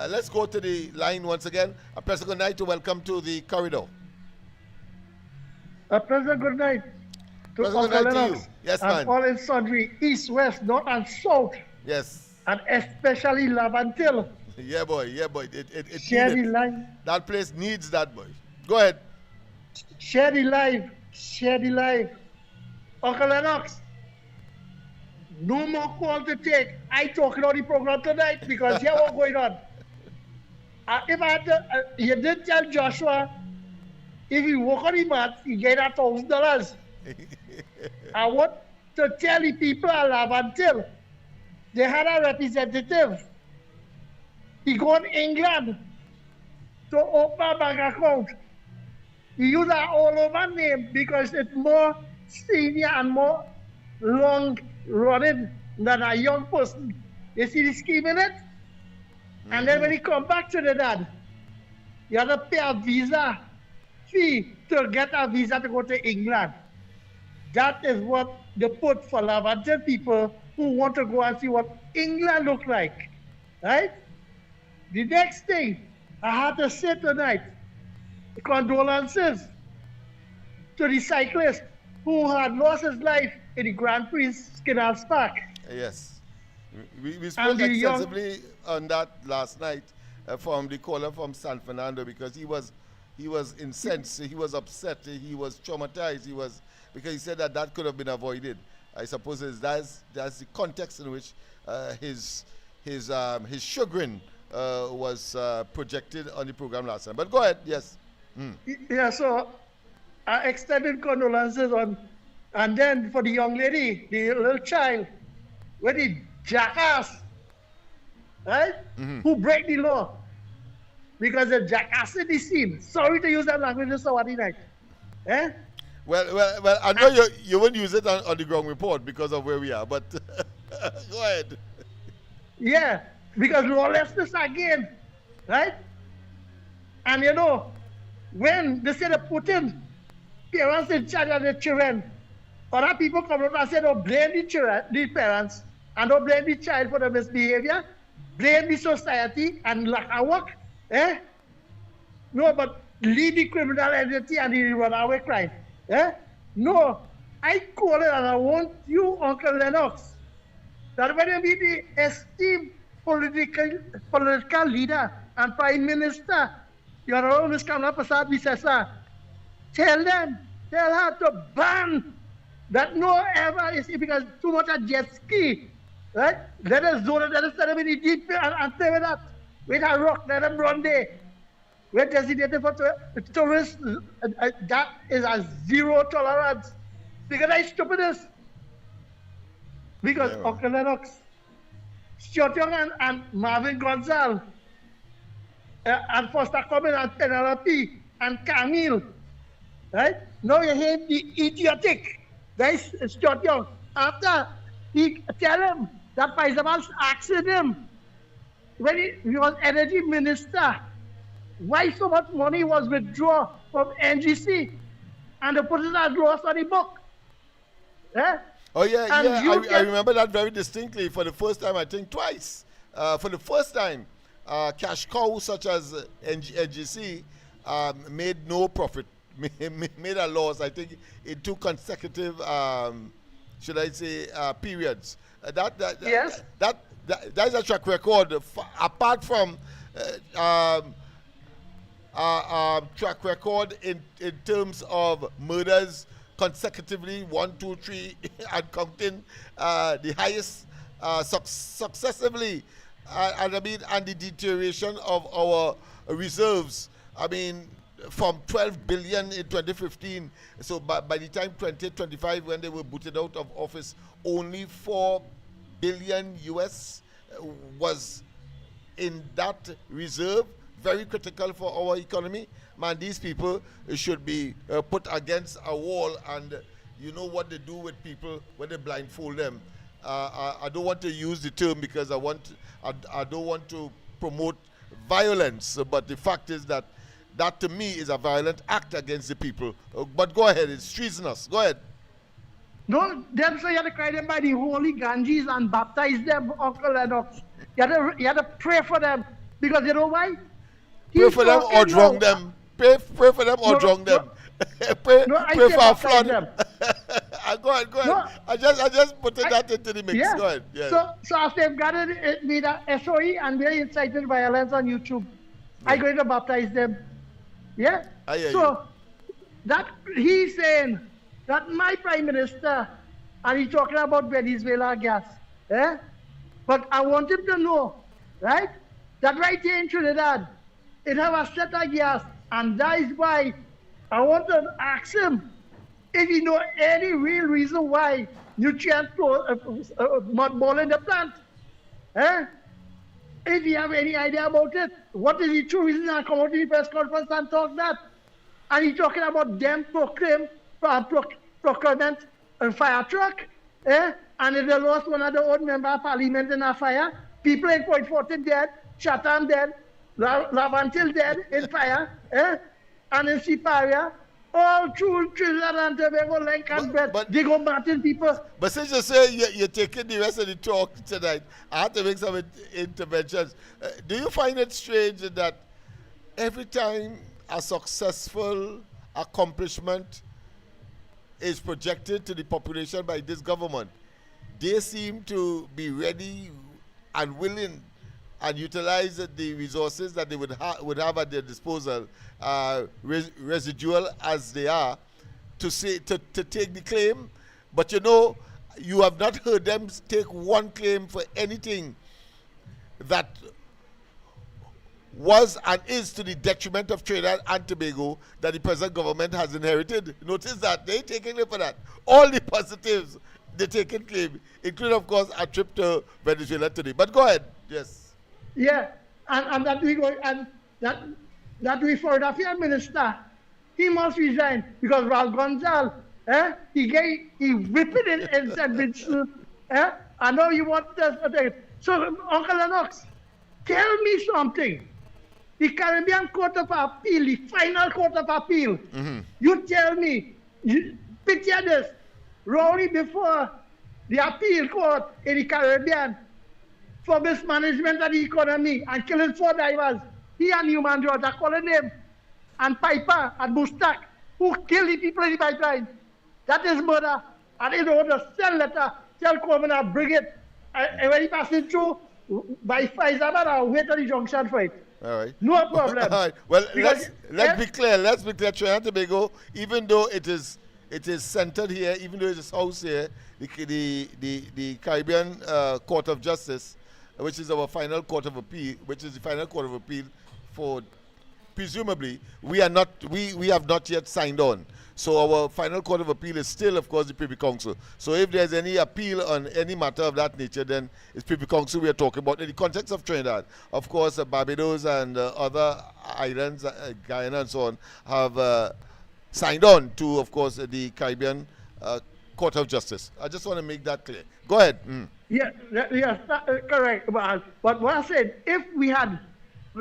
Let's go to the line once again. A pleasant good night to welcome to the corridor. A pleasant good night to Uncle Lennox. Yes, and man. all in sundry, east, west, north, and south. Yes. And especially Lavantil. Yeah, boy. It Share the line. That place needs that, boy. Go ahead. Share the live. Uncle Lennox, no more call to take. I talking on the program tonight because here what's going on. If I had to, you did tell Joshua, if he work on the mat, he get $1,000. I want to tell the people at Lavantil, they had a representative. He go in England to open a bank account. He used an all over name because it's more senior and more long running than a young person. You see the scheme in it? And then when he come back to the dad, you have to pay a visa fee to get a visa to go to England. That is what they put for Levantan people who want to go and see what England looks like. Right? The next thing, I had to say tonight, condolences to the cyclist who had lost his life in the Grand Prix Skinners Park. Yes. We spoke extensively on that last night from the caller from San Fernando because he was incensed, he was upset, he was traumatized, because he said that could have been avoided. I suppose that's the context in which his chagrin was projected on the program last time. But go ahead, yes. Yeah, so I extended condolences on, and then for the young lady, the little child, with the jackass, right? Who break the law because the jackass in the scene. Sorry to use that language this Saturday night. Eh? Well, I know you won't use it on the ground report because of where we are, but go ahead. Yeah, because lawlessness again, right? And you know, when they say they put in parents in charge of the children, other people come out and say, don't blame the children, the parents, and don't blame the child for the misbehavior, blame the society and lack of work. Eh? No, but leave the criminal entity and the runaway crime. Eh? No, I call it and I want you, Uncle Lennox, that when you meet the esteemed political leader and prime minister, Your Honor, Ms. Kamala Prasad Visesa, tell her to ban that no ever is because too much a jet ski, right? Let us set them in the deep and play with that. With a rock, let them run there. We're designated for tourists. That is a zero tolerance. Because I stupidness. Because Uncle Lennox, Stuart Young and Marvin Gonzalez, and Foster Cummins and Penelope and Camille, right? Now you hear the idiotic, right? Stuart Young. After he tell him that Paisaman's asking him when he was energy minister, why so much money was withdrawn from NGC and they put it as loss on the book. Eh? Oh, yeah, I remember that very distinctly for the first time, I think twice. For the first time, cash cows such as NGC made no profit, made a loss, I think, in 2 consecutive, should I say, periods. Yes. That is a track record, apart from track record in terms of murders consecutively, 1, 2, 3, and counting, the highest successively, and the deterioration of our reserves. I mean, from 12 billion in 2015, so by the time 2025, when they were booted out of office, only 4 billion US was in that reserve. Very critical for our economy. Man, these people should be put against a wall, and you know what they do with people when they blindfold them. I don't want to use the term because I don't want to promote violence, but the fact is that to me is a violent act against the people. But go ahead, it's treasonous. Go ahead. No, them say you have to cry them by the holy Ganges and baptize them, Uncle Lennox. You have to pray for them, because you know why? Pray for them or drown them. Pray for them or drown them. Pray for a flood. Go ahead. No, I just put that into the mix. Yeah. Go ahead. Yeah. So after they've gathered with SOE and very incited violence on YouTube, I'm going to baptize them. Yeah? I hear you. That he's saying that my prime minister, and he's talking about Venezuela gas. Eh? But I want him to know, right, that right here in Trinidad, it have a set of gas, and that is why I want to ask him if he know any real reason why nutrient mothballing the plant. Eh? if you have any idea about it, what is the true reason I come out in the press conference and talk that? And he talking about them procurement and fire truck, and if they lost one of the old member of parliament in a fire, people in Point Fortin dead, Chatham dead, Lavantil dead in fire, and in Siparia, all through Trinidad and Tobago, like and they go Martin people. But since you say you're taking the rest of the talk tonight, I have to make some interventions. Do you find it strange that every time a successful accomplishment is projected to the population by this government, they seem to be ready and willing and utilize the resources that they would have at their disposal, residual as they are, to take the claim? But you have not heard them take one claim for anything that was and is to the detriment of Trinidad and Tobago that the present government has inherited. Notice that they taking claim for that. All the positives they taking claim, including of course a trip to Venezuela today. But go ahead, yes. Yeah, and that we go and that we foreign affairs minister, he must resign because Ralph Gonzal, he whipped it in St. Vincent, I know you want this. So Uncle Lennox, tell me something. The Caribbean Court of Appeal, the final Court of Appeal, you tell me, picture this, Rory before the appeal court in the Caribbean for mismanagement of the economy and killing 4 divers. He and Human George are calling him, and Piper and Bustak, who killed the people in the pipeline. That is murder. And they wrote a cell letter, tell Governor, bring it. And when he passes through, by Pfizer, I'll wait at the junction for it. All right. No problem. All right. Well, let's be clear. Let's be clear. Trinidad and Tobago, even though it is centered here, even though it is housed here, the Caribbean Court of Justice, which is our final court of appeal, which is the final court of appeal for, presumably, we have not yet signed on. So our final court of appeal is still, of course, the Privy Council. So if there's any appeal on any matter of that nature, then it's Privy Council we are talking about. In the context of Trinidad, of course, Barbados and other islands, Guyana and so on, have signed on to, of course, the Caribbean Court of Justice. I just want to make that clear. Go ahead. Yes, correct. But what I said, if we had,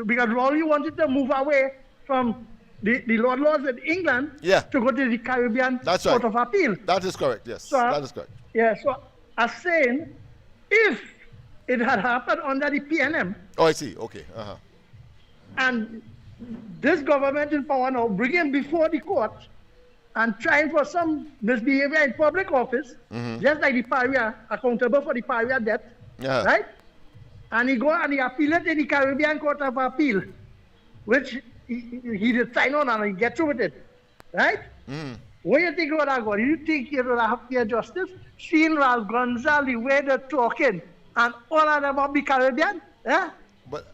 because Raleigh wanted to move away from the laws in England to go to the Caribbean Court of Appeal. That is correct, yes. So, that is correct. Yeah, so I'm saying, if it had happened under the PNM. Oh, I see. Okay. And this government in power now bring him before the court and trying for some misbehavior in public office, just like the Paria, accountable for the Paria death, right? And he go and he appeal it in the Caribbean Court of Appeal, which he did sign on and he get through with it, right? What do you think about that? Do you think you will have fair justice? Seeing Ralph Gonzal, the way they're talking, and all of them will be Caribbean, But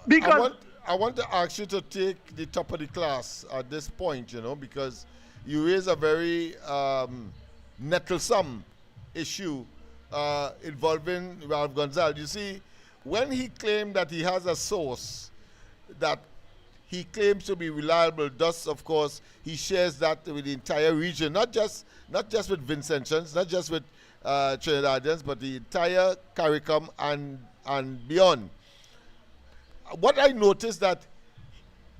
because I want to ask you to take the top of the class at this point, because you raise a very nettlesome issue involving Ralph Gonzal. You see, when he claimed that he has a source that he claims to be reliable, thus, of course, he shares that with the entire region, not just with Vincentians, not just with Trinidadians, but the entire CARICOM and beyond. What I noticed that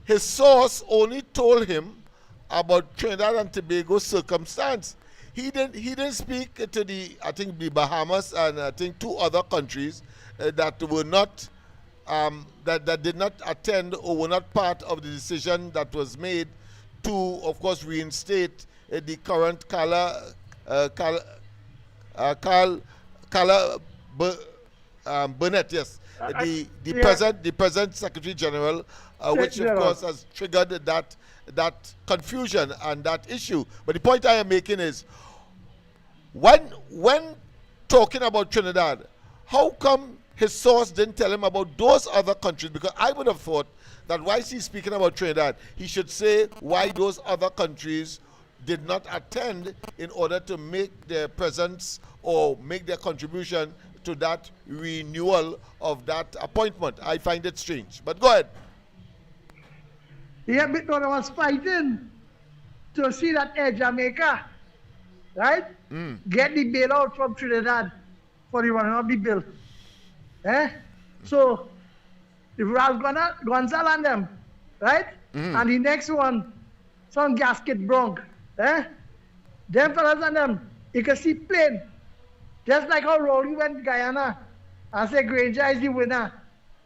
his source only told him about Trinidad and Tobago's circumstance. He didn't speak to the Bahamas and I think 2 other countries that were not that did not attend or were not part of the decision that was made to, of course, reinstate the current Burnett, yes, the present Secretary General, which of course has triggered that confusion and that issue. But the point I am making is, when talking about Trinidad, how come his source didn't tell him about those other countries? Because I would have thought that whilst he's speaking about Trinidad, he should say why those other countries did not attend in order to make their presence or make their contribution to that renewal of that appointment. I find it strange. But go ahead. Yeah, because I was fighting to see that Air Jamaica, right, get the bailout from Trinidad for the running of the bill. So, if Ralph Gonzalez and them, right, and the next one, some gasket bronc, them fellas and them, you can see plain. Just like how Rowley went to Guyana and said Granger is the winner.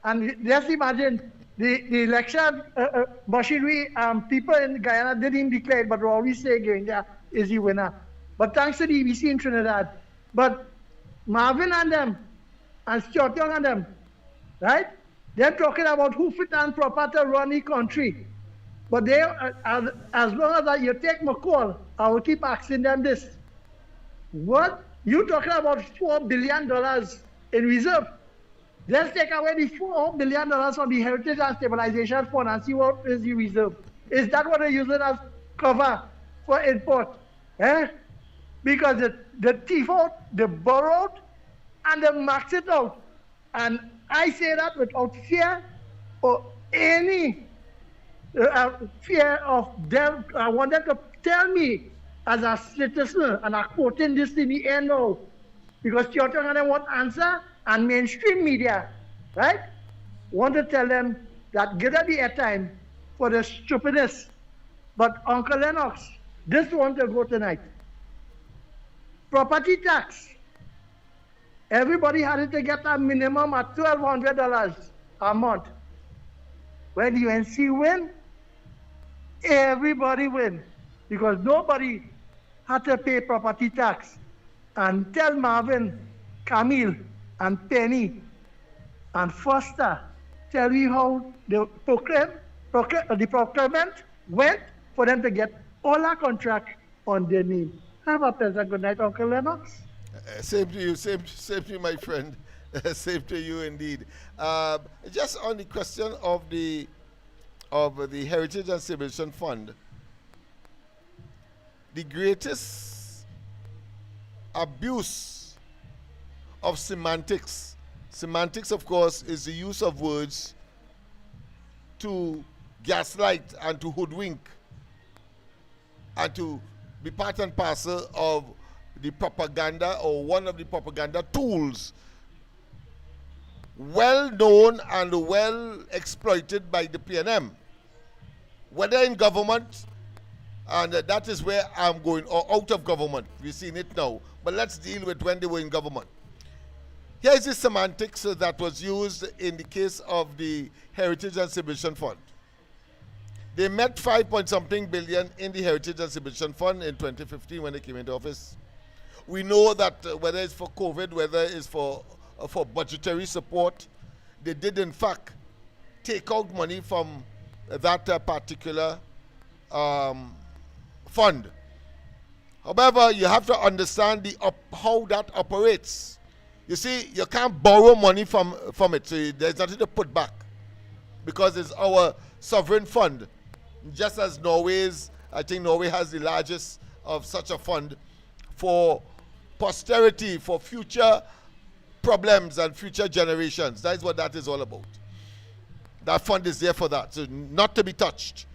And just imagine the election machinery, people in Guyana didn't declare it, but Rowley said Granger is the winner. But thanks to the EBC in Trinidad. But Marvin and them, and Stuart Young and them, right? They're talking about who fit and proper to run the country. But they, as long as you take my call, I will keep asking them this. What? You talking about $4 billion in reserve? Let's take away the $4 billion from the Heritage and Stabilization Fund and see what is the reserve. Is that what they're using as cover for import? Because the thief out, they borrowed, and they max it out. And I say that without fear or any fear of them. I want them to tell me as a citizen, and I'm quoting this in the end now, because Kyoto and them want answer, and mainstream media, right, want to tell them that give them the airtime for the stupidness. But Uncle Lennox, this one to go tonight. Property tax. Everybody had to get a minimum of $1,200 a month. When UNC win, everybody win, because nobody had to pay property tax. And tell Marvin, Camille, and Penny, and Foster, tell me how the procurement went for them to get all our contract on their name. Have a pleasant good night, Uncle Lennox. Same to you, same to you, my friend. Same to you indeed. Just on the question of the Heritage and Civilization Fund, the greatest abuse of semantics. Semantics, of course, is the use of words to gaslight and to hoodwink and to be part and parcel of the propaganda, or one of the propaganda tools well known and well exploited by the PNM, whether in government, and that is where I'm going, or out of government. We've seen it now, but let's deal with when they were in government. Here is the semantics that was used in the case of the Heritage and Civilization Fund. They met 5-point-something billion in the Heritage and Civilization Fund in 2015 when they came into office. We know that whether it's for COVID, whether it's for budgetary support, they did in fact take out money from that particular fund. However, you have to understand how that operates. You see, you can't borrow money from it, so there's nothing to put back, because it's our sovereign fund. Just as I think Norway has the largest of such a fund for posterity, for future problems and future generations. That is what that is all about. That fund is there for that, so not to be touched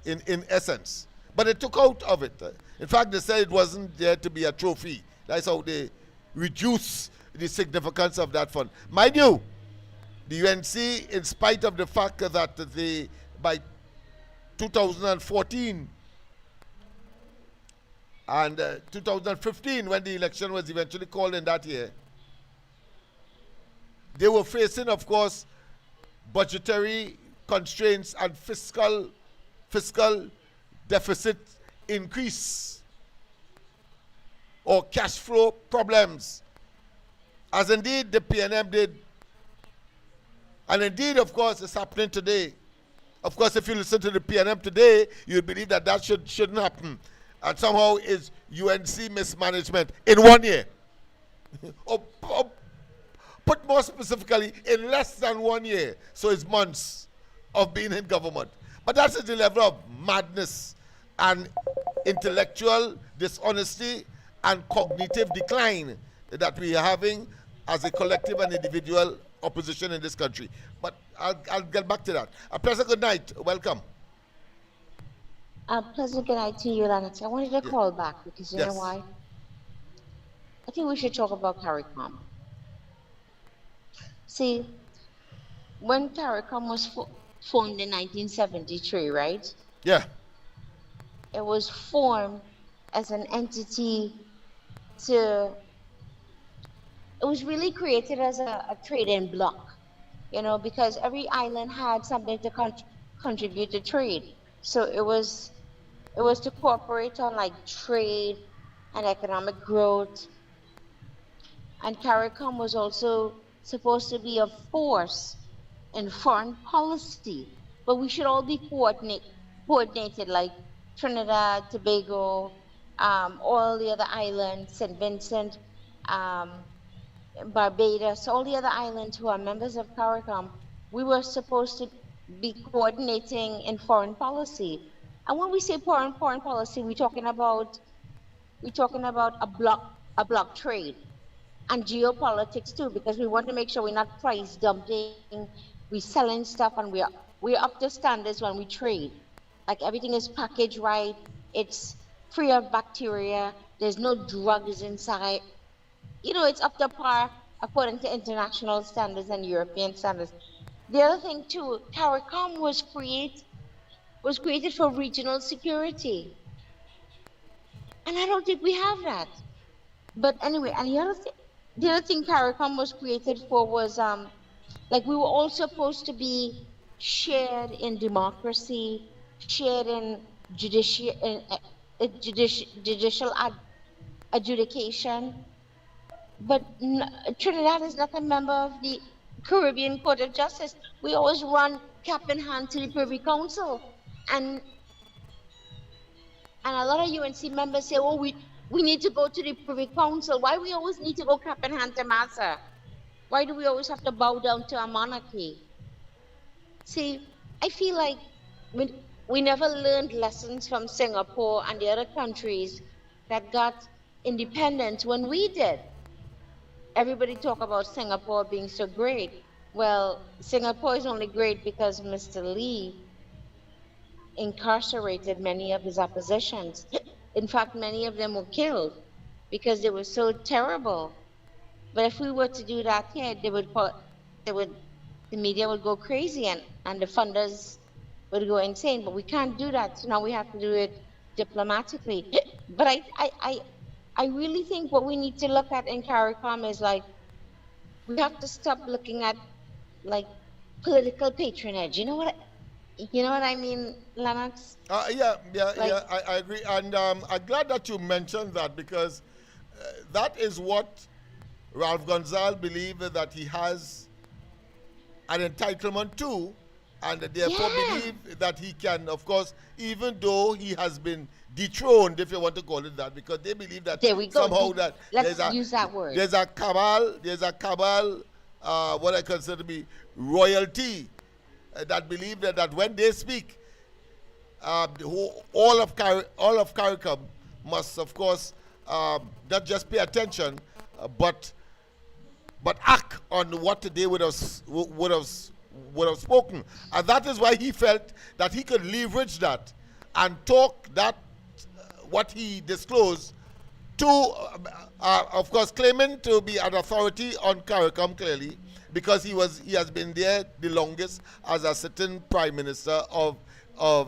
in essence. But they took out of it. In fact, they said it wasn't there to be a trophy. That's how they reduce the significance of that fund. Mind you, the UNC, in spite of the fact that by 2014 and 2015, when the election was eventually called in that year, they were facing, of course, budgetary constraints and fiscal deficit increase or cash flow problems, as indeed the PNM did. And indeed, of course, it's happening today. Of course, if you listen to the PNM today, you believe that shouldn't happen. And somehow is UNC mismanagement in 1 year. or put more specifically, in less than 1 year. So it's months of being in government. But that's the level of madness and intellectual dishonesty and cognitive decline that we are having as a collective and individual opposition in this country. But I'll get back to that. A pleasant good night. Welcome. Pleasant good night to you, Lennox. I wanted to Yeah. call back because you know Yes. why? I think we should talk about CARICOM. See, when CARICOM was formed in 1973, right? Yeah. It was formed as an entity to, it was really created as a trade-in block, you know, because every island had something to contribute to trade. So it was to cooperate on like trade and economic growth. And CARICOM was also supposed to be a force in foreign policy, but we should all be coordinated, like Trinidad, Tobago, all the other islands, St. Vincent, um, Barbados, all the other islands who are members of CARICOM. We were supposed to be coordinating in foreign policy. And when we say foreign policy, we're talking about a block trade and geopolitics too, because we want to make sure we're not price dumping, we're selling stuff, and we're up to standards when we trade. Like everything is packaged right, it's free of bacteria, there's no drugs inside. It's up to par according to international standards and European standards. The other thing too, CARICOM was created for regional security, and I don't think we have that. But anyway, and the other thing CARICOM was created for was like we were all supposed to be shared in democracy, shared in judicial adjudication. But Trinidad is not a member of the Caribbean Court of Justice. We always run cap in hand to the Privy Council, and a lot of UNC members say, "Oh, we need to go to the Privy Council." Why we always need to go cap in hand to Massa? Why do we always have to bow down to a monarchy? See, I feel like we never learned lessons from Singapore and the other countries that got independence when we did. Everybody talk about Singapore being so great. Well, Singapore is only great because Mr. Lee incarcerated many of his oppositions. In fact, many of them were killed because they were so terrible. But if we were to do that here, the media would go crazy, and the funders would go insane. But we can't do that. So now we have to do it diplomatically. But I really think what we need to look at in CARICOM is like we have to stop looking at like political patronage. You know what I mean, Lennox? Yeah, Like, I agree. And I'm glad that you mentioned that because that is what Ralph Gonzalez believed that he has an entitlement to, and therefore Yeah. believe that he can, of course, even though he has been dethroned, if you want to call it that, because they believe that There we go. somehow that Let's use that word. there's a cabal, what I consider to be royalty, that believe that when they speak, all of CARICOM must, of course, not just pay attention, but act on what they would have spoken, and that is why he felt that he could leverage that and talk that what he disclosed to, of course, claiming to be an authority on CARICOM clearly, because he has been there the longest as a sitting prime minister of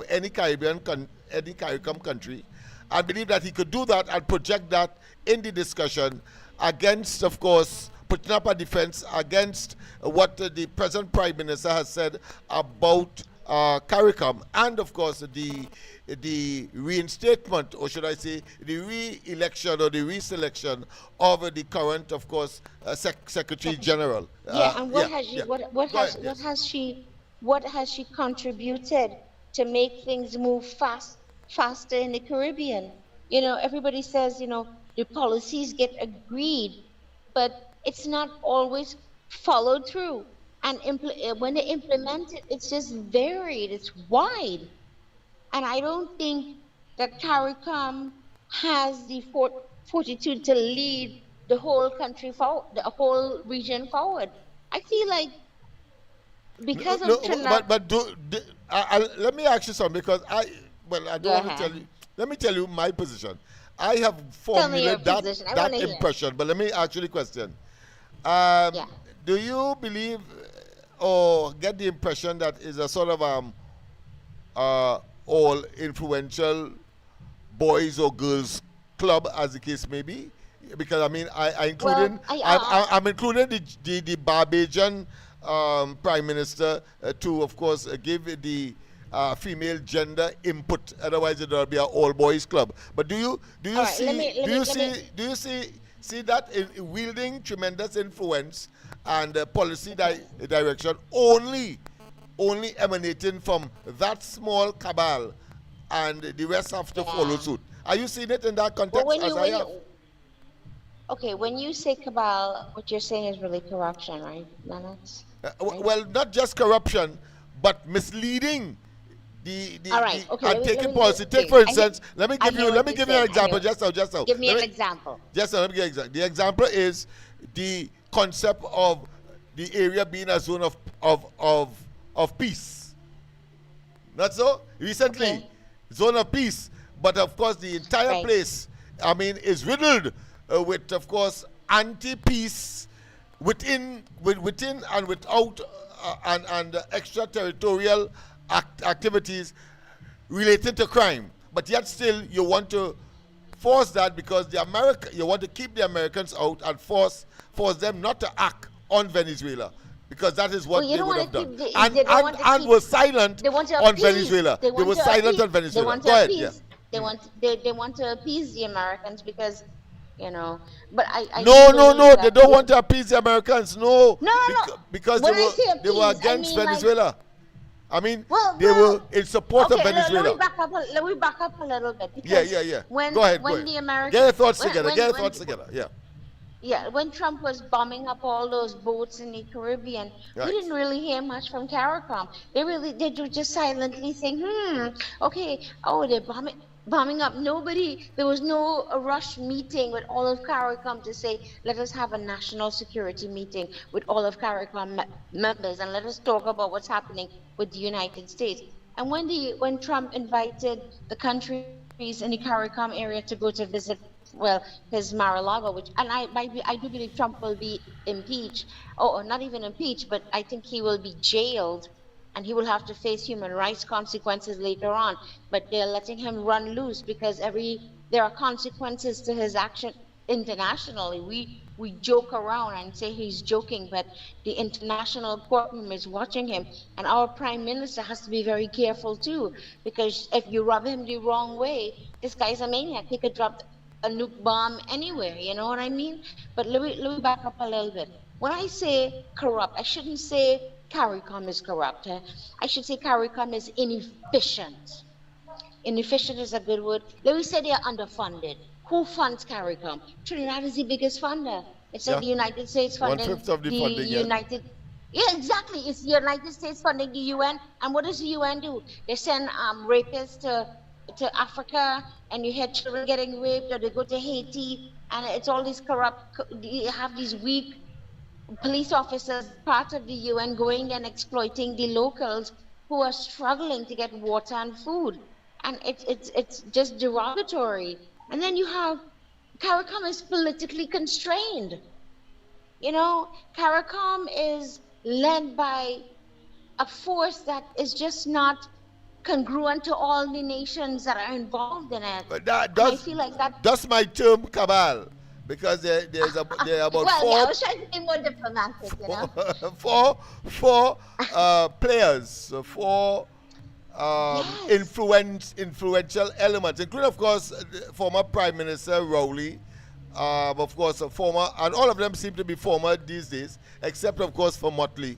any CARICOM country. I believe that he could do that and project that in the discussion against, of course, putting up a defense against what the present prime minister has said about CARICOM, and of course the reinstatement, or should I say the re-election or the reselection of the current, of course, Secretary General. Yeah, and what Go ahead, yes. has she contributed to make things move faster in the Caribbean? Everybody says, the policies get agreed, but it's not always followed through. And when they implement it, it's just varied, it's wide. And I don't think that CARICOM has the fortitude to lead the whole country forward, the whole region forward. I feel like because of No, Trinidad. but let me ask you something because I Go don't want to tell ahead. you. Let me tell you my position. I have Tell me your formulated position. I want that to hear. impression, but let me ask you the question. Um, Yeah. do you believe or get the impression that is a sort of all influential boys or girls club, as the case may be? Because I mean, Well, I'm including the Barbadian prime minister to, of course, give the female gender input. Otherwise, it will be an all boys club. But do you all right. do you see that in wielding tremendous influence and policy direction only emanating from that small cabal, and the rest have to follow Yeah. suit? Are you seeing it in that Well, context as I have? okay, when you say cabal, what you're saying is really corruption, right, Lennox? Right? Well, not just corruption, but misleading All right. Okay. and Let me. taking Let me. policy. Take Okay. for I hear. instance, let me I give hear let what me you're give you an saying. I example. hear. Just now. Give me Let an me, example. let me give you an example. The example is the concept of the area being a zone of peace. Not so? Recently, Okay. zone of peace. But of course, the entire Right. place, I mean, is riddled with, of course, anti-peace within and without and extraterritorial activities related to crime. But yet still, you want to force that because you want to keep the Americans out and force them not to act on Venezuela, because that is Well, what you they don't would want have to done. keep. And They want to keep. was silent They want to on appease. Venezuela. They They want were to silent on appease. They Venezuela. want Go to ahead, yeah. appease. They want to appease the Americans because, you know. But I do No, no, believe no. They that. don't want to appease the Americans. No, No, no, no. because When I say they were appease, I against mean like. Venezuela. I mean, Well, they were well. in support of Okay, let me Venezuela. back up. Let me back up a little bit Yeah, because yeah, yeah. when Go ahead, go when ahead. the American Get your thoughts when together. Get when your when thoughts together. Yeah, yeah, when Trump was bombing up all those boats in the Caribbean, we right. didn't really hear much from CARICOM. They were just silently saying, okay, oh, they're bombing up. Nobody, there was no a rush meeting with all of CARICOM to say, let us have a national security meeting with all of CARICOM members and let us talk about what's happening with the United States. And when Trump invited the countries in the CARICOM area to go to visit, well, his Mar-a-Lago, I do believe Trump will be impeached, or not even impeached, but I think he will be jailed, and he will have to face human rights consequences later on. But they're letting him run loose because there are consequences to his action internationally. We joke around and say he's joking, but the international courtroom is watching him, and our prime minister has to be very careful too, because if you rub him the wrong way, this guy's a maniac. He could drop a nuke bomb anywhere. You know what I mean? But let me back up a little bit. When I say corrupt, I shouldn't say CARICOM is corrupt. I should say CARICOM is inefficient. Inefficient is a good word. Let me say they are underfunded. Who funds CARICOM? Trinidad is the biggest funder. It's like Yeah. the United States One funding fifth of the the funding, yeah. United. Yeah, exactly. It's the United States funding the UN. And what does the UN do? They send rapists to Africa, and you hear children getting raped, or they go to Haiti, and it's all these corrupt. You have these weak police officers, part of the UN, going and exploiting the locals who are struggling to get water and food, and it's just derogatory. And then you have CARICOM is politically constrained. You know, CARICOM is led by a force that is just not congruent to all the nations that are involved in it. But that And I feel like that. that's my term cabal, because there are about Well, yeah, I was trying to be more diplomatic, you know. four players, four Yes. influential elements, including, of course, the former Prime Minister Rowley, of course, a former, and all of them seem to be former these days, except, of course, for Motley.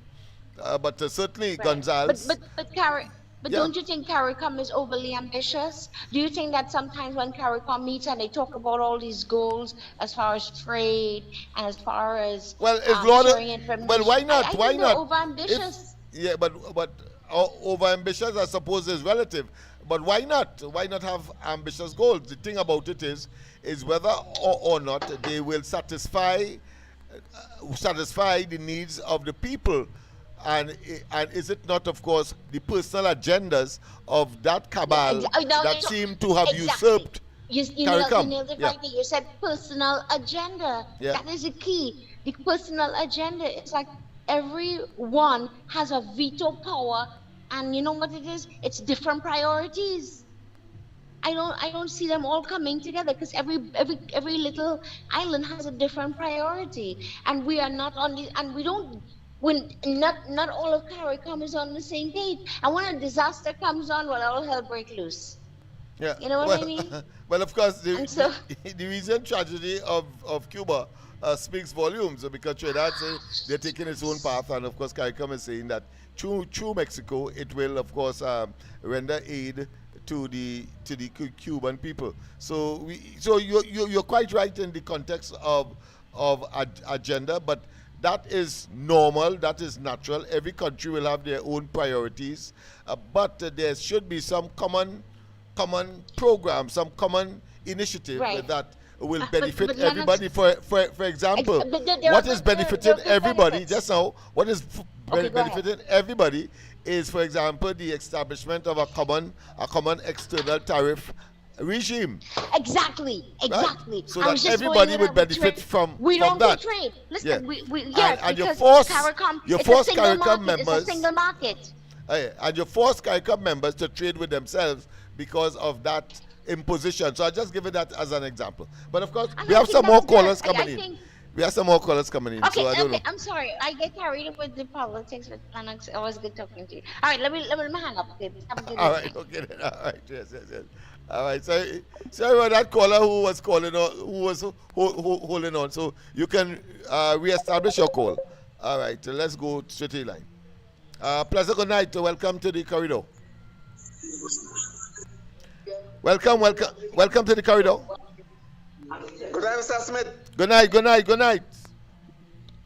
But certainly Right. Gonzalez. But Yeah. don't you think CARICOM is overly ambitious? Do you think that sometimes when CARICOM meets and they talk about all these goals as far as trade and as far as Well, it's Lord. sharing information, Well, why not? I Why think they're not? over If ambitious. Yeah, but over ambitious, I suppose, is relative. But why not? Why not have ambitious goals? The thing about it is whether or not they will satisfy the needs of the people, and is it not, of course, the personal agendas of that cabal that seem to have usurped You CARICOM? nailed it Yeah. right there. You said personal agenda. Yeah. That is the key. The personal agenda. It's like everyone has a veto power, and you know what it is? It's different priorities. I don't see them all coming together because every little island has a different priority, and we are not on the and we don't when not all of CARICOM is on the same page. And when a disaster comes on, well, all hell break loose. Yeah. You know what I mean? Well, of course, And so- the recent tragedy of Cuba speaks volumes, because Trinidad say they're taking its own path, and of course, CARICOM is saying that through Mexico, it will, of course, render aid to the Cuban people. So you're quite right in the context of agenda, but that is normal, that is natural. Every country will have their own priorities, but there should be some common program, some common initiative Right. that will But benefit Lennox- everybody. For example, But there what are is good- there are benefiting good everybody benefits. just now? What is Okay, go ahead. benefiting everybody is, for example, the establishment of a common external tariff regime. Exactly. So I that was just going everybody with would that with benefit trade. from We don't that. do trade. Listen, Yeah. yes, And you because force- CARICOM, you it's force a single CARICOM market. It's members- a single market. And you force CARICOM members to trade with themselves because of that imposition. So I just give it that as an example. But of course, And we I have think some more that's good. callers I coming in. think- We have some more callers coming in. Okay, So I don't know. I'm sorry. I get carried away with the politics with Lennox. Always good talking to you. All right, let me hang up. Okay, have a good All evening. right, okay, then. All right, yes. All right, sorry about that caller who was calling on, who was holding on. So you can reestablish your call. All right, let's go straight to the line. Pleasant good night. Welcome to the corridor. Welcome to the corridor. Good night, Mr. Smith. Good night.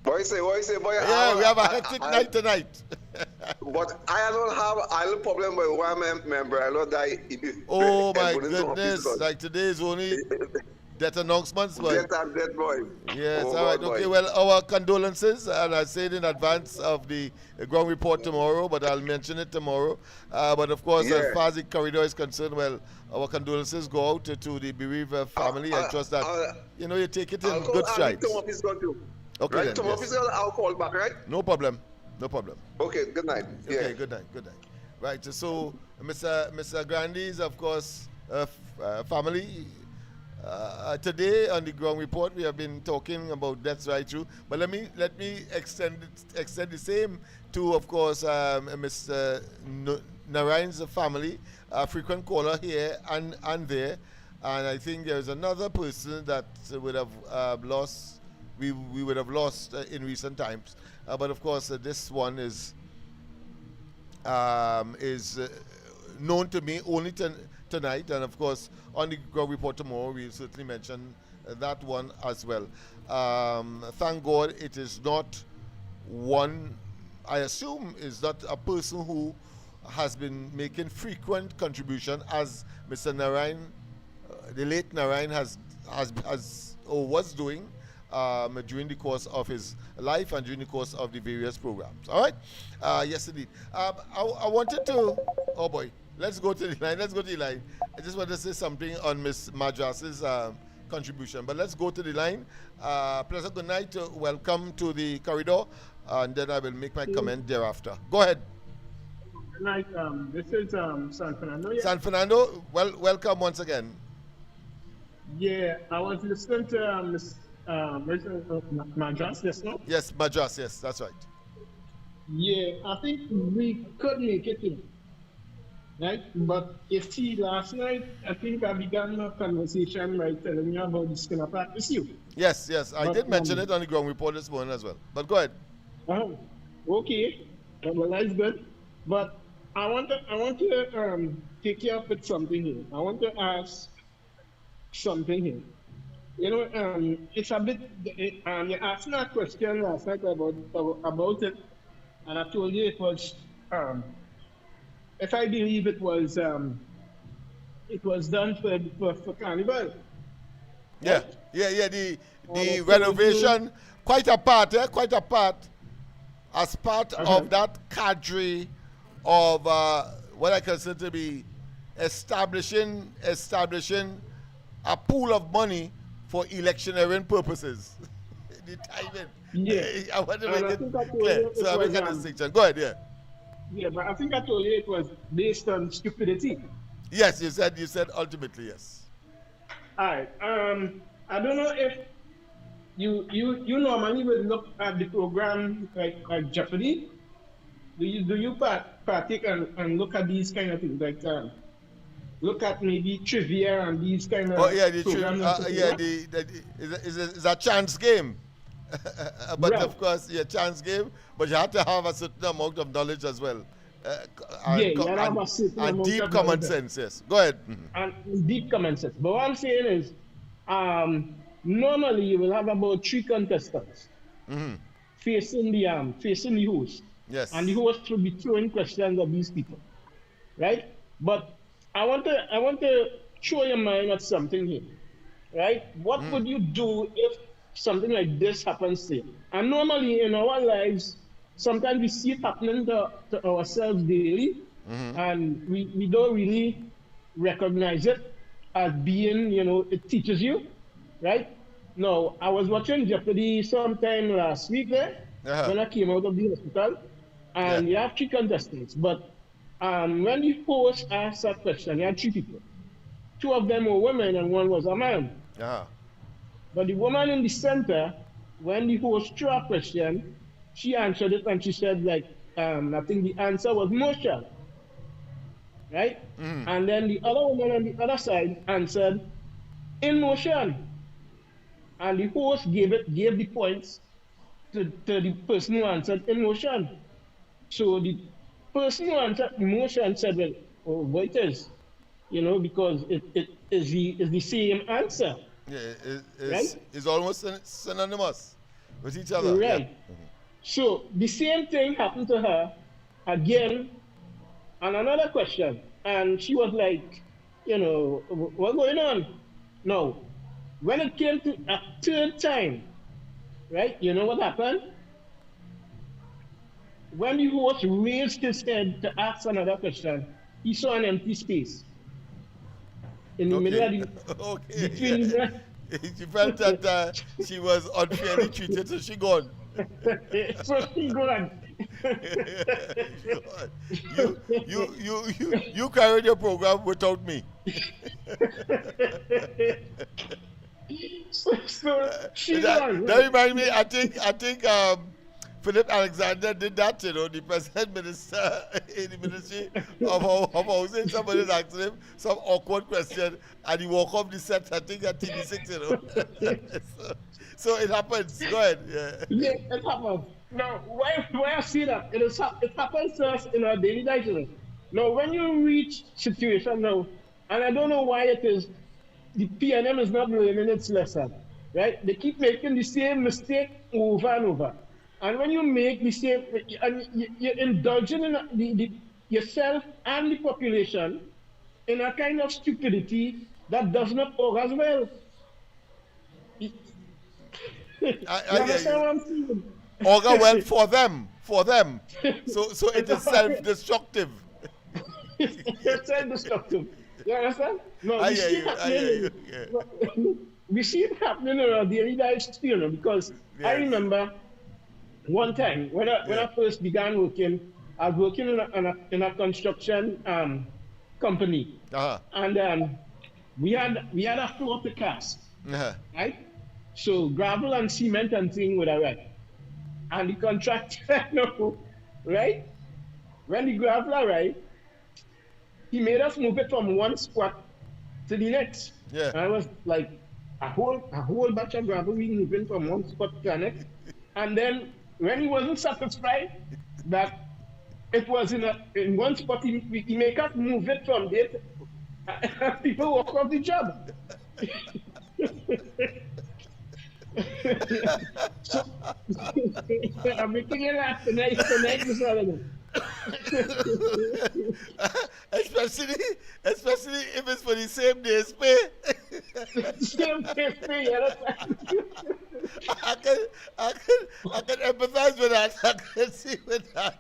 What you say, boy? Yeah, we have a hectic night tonight. But I don't have a little problem with one member. I know that. Oh my goodness! Like today is only death announcements, but Dead boy. yes, Oh, all right, boy. okay. Well, our condolences, and I said in advance of the ground report tomorrow, but I'll mention it tomorrow. But of course, as Yeah. far as the corridor is concerned, well, our condolences go out to the bereaved family. I trust that you take it in good strides. Tom office got you. Okay, Right, then, Tom yes. office I'll call back, right? No problem. Okay, good night. Yeah. Okay, good night. Right, so Mr. Grandy's, of course, family. Today on the ground report, we have been talking about that's right through. But let me extend the same to, of course, Mr. Narayan's family, a frequent caller here and there, and I think there is another person that would have lost. We would have lost in recent times, but of course this one is known to me only tonight, and of course on the ground report tomorrow we'll certainly mention that one as well. Thank God it is not one, I assume is not a person who has been making frequent contribution as Mr. Narayan, the late Narayan has or was doing during the course of his life and during the course of the various programs. All right? Yes, indeed. I wanted to, oh boy, let's go to the line. I just want to say something on Ms. Madras's contribution, but let's go to the line. Pleasant good night. Welcome to the corridor, and then I will make my comment thereafter. Go ahead. Good night. This is San Fernando. Yeah? San Fernando, welcome once again. Yeah, I was listening to Ms. Madras just now. Yes, Madras, yes, that's right. Yeah, I think we could make it in, right? But you see, last night, I think I began a conversation by telling you about the skinner practice you. Yes, I But, did mention it on the ground report this morning as well. But go ahead. Okay, well, that's good. But I want to take you up with something here. I want to ask something here. You know, it's a bit. You asked me a question last night about it, and I told you it was um, if I believe it was done for Carnival, Yeah, right? yeah. Or The for you, renovation, quite a part, quite a part, as part uh-huh. of that cadre of what I consider to be establishing a pool of money for electioneering purposes. The timing. Yeah. I want to And make I it think I told clear. you So it I make was a distinction. Go ahead, yeah. yeah, but I think I told you it was based on stupidity. Yes, you said ultimately yes. All right. I don't know if you normally would look at the program like Jeopardy. Do you partake and look at these kind of things like look at maybe trivia and these kind Oh of yeah, the programs and stuff like that? is a chance game. But Right. of course, yeah, chance game. But you have to have a certain amount of knowledge as well, Yeah, and you have a certain amount deep of common knowledge sense. Yes, go ahead. Mhm. and deep common sense. But what I'm saying is, normally you will have about three contestants facing the host, and the Yes. host will be throwing questions at these people, right? But I want to show your mind at something here, right? What would you do if something like this happens to you? And normally in our lives, sometimes we see it happening to ourselves daily, and we don't really recognize it as being, it teaches you, right? No, I was watching Jeopardy sometime last week there Uh-huh. when I came out of the hospital, Yeah. and you have three contestants. But when the host asked that question, you had three people. Two of them were women and one was a man. Uh-huh. But the woman in the center, when the host threw a question, she answered it and she said, like, I think the answer was motion, right? And then the other woman on the other side answered in motion. And the host gave the points to the person who answered in motion. So the person who answered in motion said, well, oh, what it is, because it is the same answer, Yeah, right? is almost synonymous with each other. Yeah. Right. So the same thing happened to her again on another question. And she was like, what's going on? No. When it came to a third time, right, you know what happened? When the host raised his head to ask another question, he saw an empty space in the middle Okay. of the Okay. between Yeah. She felt that she was unfairly treated, so she gone. so he gone. She gone. You carried your program without me. so she gone. That remind me. I think Philip Alexander did that. The president minister in the ministry of housing. Somebody asked him some awkward question, and he walked off the set. I think at TV6. So it happens. Go ahead. Yeah. Yeah, it happens. Now, why I see that? It happens to us in our daily life. Now, when you reach situation now, and I don't know why it is, the PNM is not learning its lesson, right? They keep making the same mistake over and over. And when you make the same, and you're indulging in yourself and the population in a kind of stupidity that does not augur as well. You I hear understand you. what I'm saying? Augur well for them. So it is self-destructive. It's self-destructive. You understand? No, I we hear see it you. I hear you. happening. Yeah. We see it happening in our daily lives, because I Yes. remember one time when I first began working, I was working in a construction company, Uh-huh. and we had a floor to cast, Uh-huh. right? So gravel and cement and thing would arrive, and the contractor, no, right? When the gravel arrived, he made us move it from one spot to the next. Yeah. And I was like, a whole batch of gravel we moving from one spot to the next. And then when he wasn't satisfied that it was in one spot, he make us move it from there. People walk off the job. So I'm making you laugh tonight, this other. especially if it's for the same day's pay. Same face, you understand? I can, I can empathize with that. I can see with that.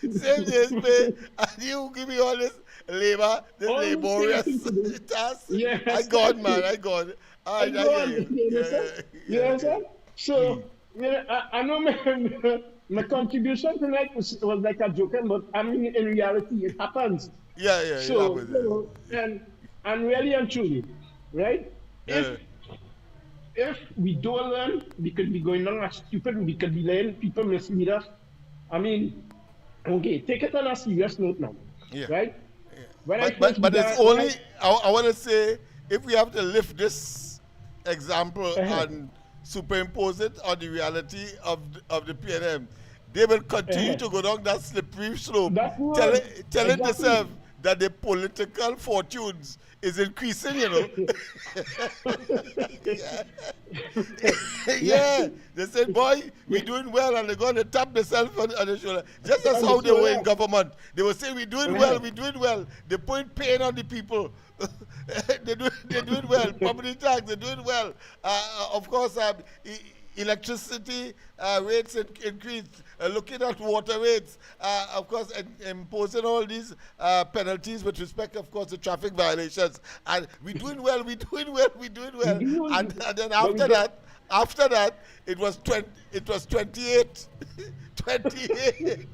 Same day's pay, and you give me all this labor, this All the same thing laborious to do. task. Yes, I got, man. I got. I I go hear on, you. you understand? You understand? So, you know, I know my contribution tonight was like a joke, but I mean, in reality, it happens. Yeah, yeah, So, it you know, and really and truly, right? happens. If we don't learn, we could be going on as stupid, we could be letting people mislead us. I mean, okay, take it on a serious note now, Yeah. right? Yeah. When I But first it's began- only, I want to say, if we have to lift this example and superimpose it on the reality of the PNM, they will continue to go down that slippery slope, That's right. telling Exactly. themselves that the political fortunes is increasing, you know. Yeah. They said, boy, we're doing well, and they're going to tap themselves on the shoulder. Just as how they were in government. They were saying, we're doing well, we're doing well. They're putting pain on the people. they're doing well. Property tax, they're doing well. Of course, electricity rates increased. Looking at water rates, of course, imposing all these penalties with respect, of course, to traffic violations. And we're doing well, we're doing well, we're doing well. And then after that, it was 28. 28.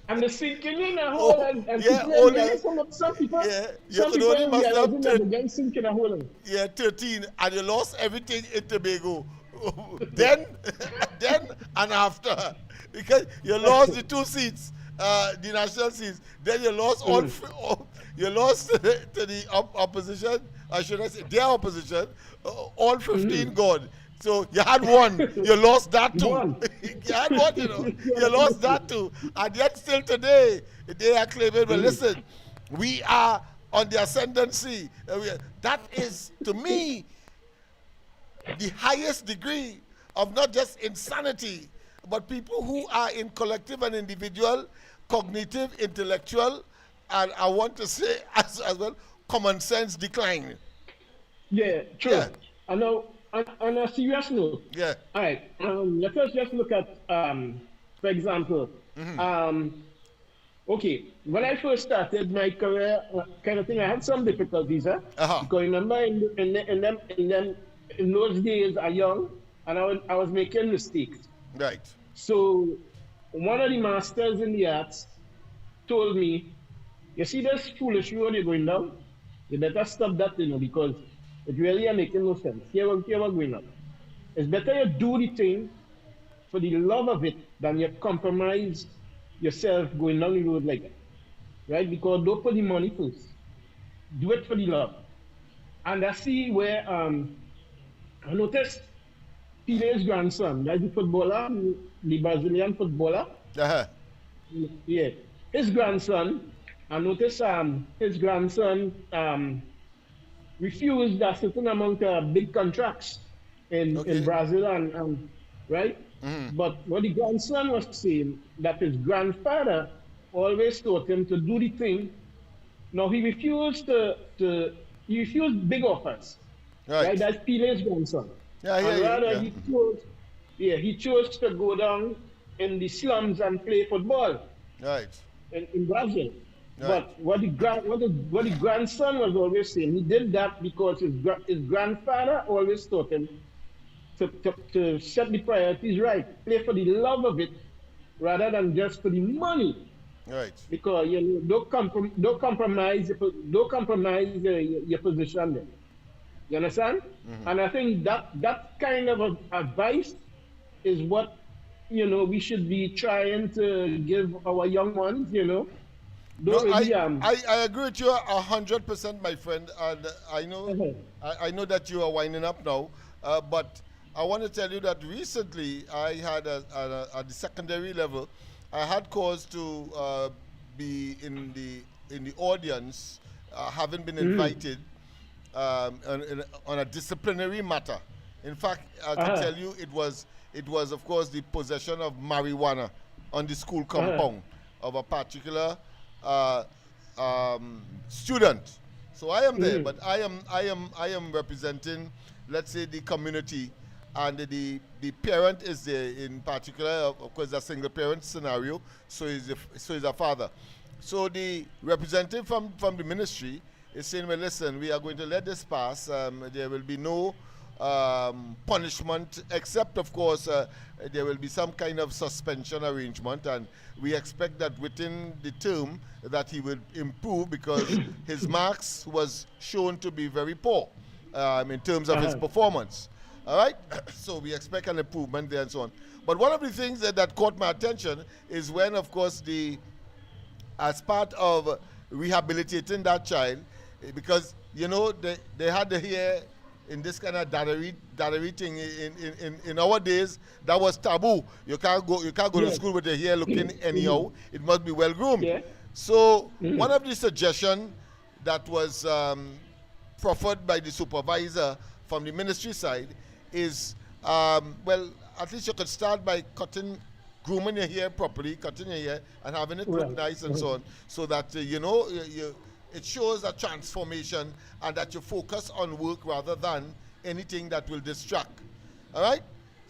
And the sinking in a hole, and yeah, people only- realize some people, Yeah, you some could people only must have realizing that they're getting sink in a hole. Yeah, 13, and you lost everything in Tobago. then and after, because you lost the 2 seats, the national seats. Then you lost you lost to the opposition. I should I say their opposition. All 15 gone. So you had one, you lost that too. You had one, you know, you lost that too. And yet still today, they are claiming, well, listen, we are on the ascendancy. That is, to me, the highest degree of not just insanity, but people who are in collective and individual, cognitive, intellectual, and I want to say as well, common sense decline. Yeah, true. Yeah. I know. On a serious note, Yeah. all right, let us just look at, for example, okay, when I first started my career, kind of thing, I had some difficulties, because remember in those days, I young, and I was making mistakes. Right. So one of the masters in the arts told me, you see this foolish road you're going down? You better stop that, you know, because it really ain't making no sense. Here we're going up. It's better you do the thing for the love of it than you compromise yourself going down the road like that. Right? Because don't put the money first. Do it for the love. And I see where I noticed Pele's grandson, that's the footballer, the Brazilian footballer. Yeah. His grandson, I noticed his grandson refused a certain amount of big contracts in Brazil and right? But what the grandson was saying, that his grandfather always taught him to do the thing. Now he refused he refused big offers. Right? That's Pele's grandson. Yeah, and rather he chose to go down in the slums and play football. Right. In Brazil. Right. But what the grandson was always saying, he did that because his grandfather always taught him to set the priorities right, play for the love of it, rather than just for the money. Right. Because you know, don't compromise your position there. You understand? And I think that kind of advice is what we should be trying to give our young ones. I agree with you 100%, my friend, and I know I know that you are winding up now, but I want to tell you that recently I had at the secondary level, I had cause to be in the audience, having been invited on a disciplinary matter. In fact, I can tell you it was of course the possession of marijuana on the school compound. of a particular uh, student. So I am there, but I am representing, let's say, the community, and the parent is there in particular. Of course, a single parent scenario, so is a father. So the representative from the ministry is saying, well, listen, we are going to let this pass. There will be no punishment, except, of course, there will be some kind of suspension arrangement, and we expect that within the term that he will improve, because his marks was shown to be very poor in terms of his performance. All right? So we expect an improvement there and so on. But one of the things that caught my attention is when, of course, as part of rehabilitating that child, because, you know, they had to hear in this kind of daddery thing in our days, that was taboo. You can't go to school with your hair looking anyhow. It must be well groomed. Yeah. So one of the suggestions that was proffered by the supervisor from the ministry side is, well, at least you could start by grooming your hair properly, cutting your hair and having it look nice and so on, so that you know, it shows a transformation, and that you focus on work rather than anything that will distract. All right?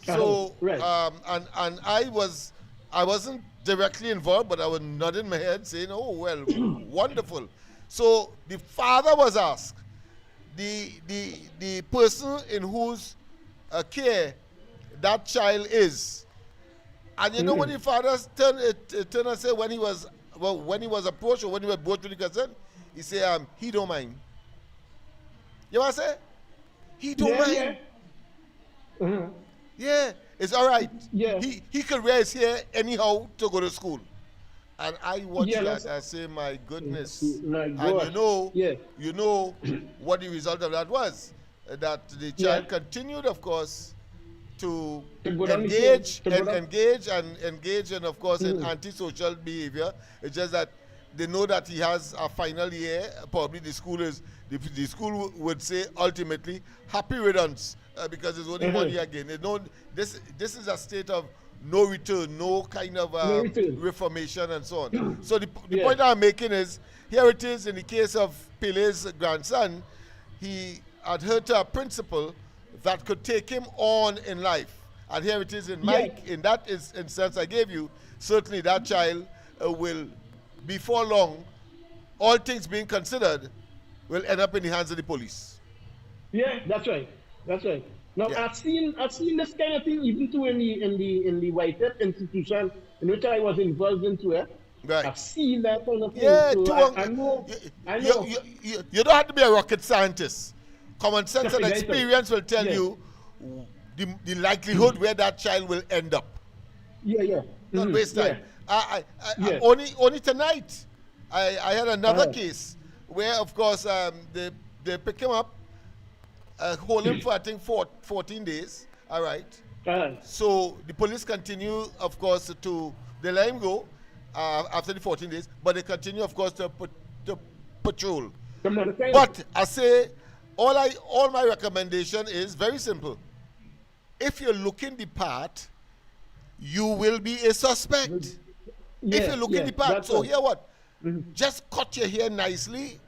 So, and I wasn't directly involved, but I was nodding my head saying, oh, well, wonderful. So the father was asked, the person in whose care that child is. And you know what the father turned and said when he was approached, or when he was brought to the concern? He said, he don't mind. You know what I say? He don't mind. Yeah. Yeah, it's all right. Yeah. He could wear his hair anyhow to go to school. And I watched that. I say, my goodness. And you know what the result of that was. That the child continued, of course, to engage and of course in antisocial behavior. It's just that they know that he has a final year. Probably the school would say ultimately happy riddance, because it's only 1 year again. They know this is a state of no return, no kind of reformation and so on. So the point I'm making is, here it is in the case of Pele's grandson. He adhered to a principle that could take him on in life. And here it is in Mike. In that instance I gave you, certainly that child will, before long, all things being considered, will end up in the hands of the police. Yeah, that's right. That's right. Now I've seen this kind of thing even too in the White Hat institution in which I was involved into it. Right. I've seen that kind of thing. Yeah, so I know. You don't have to be a rocket scientist. Common sense and experience will tell you the likelihood where that child will end up. Not waste time. Only tonight, I had another case where, of course, they pick him up, hold him for, I think, 14 days. All right. So the police continue, of course, they let him go after the 14 days, but they continue, of course, to patrol. But I say, all my recommendation is very simple. If you're looking the part, you will be a suspect. If you're looking the part, so here what? Just cut your hair nicely.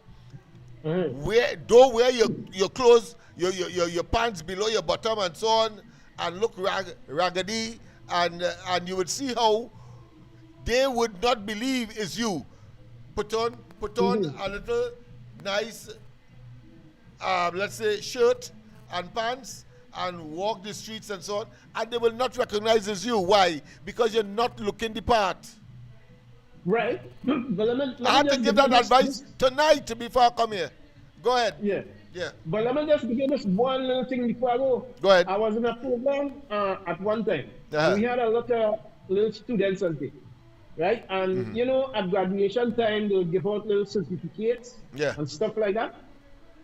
Don't wear your clothes, your pants below your bottom and so on, and look raggedy, and you would see how they would not believe it's you. Put on a little nice, let's say, shirt and pants, and walk the streets and so on, and they will not recognize it's you. Why? Because you're not looking the part. Right. I had to give that advice tonight before I come here. Go ahead. Yeah. But let me just give this one little thing before I go. Go ahead. I was in a program at one time. We had a lot of little students and things, right? And you know, at graduation time, they'll give out little certificates and stuff like that.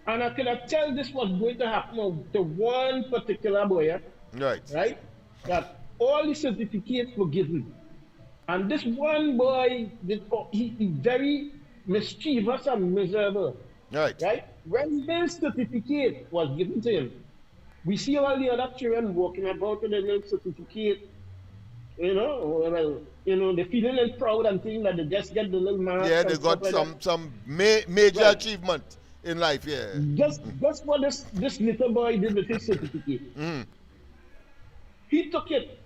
And I could have tell this was going to happen to one particular boy, right? That all the certificates were given. And this one boy, he very mischievous and miserable. Right? When this certificate was given to him, we see all the other children walking about with a little certificate, you know, well, You know, they're feeling a little proud and thinking that they just get the little marks Yeah, and they stuff got like that. some major Right. achievement in life. Yeah. Just what this little boy did with his certificate. Mm. He took it,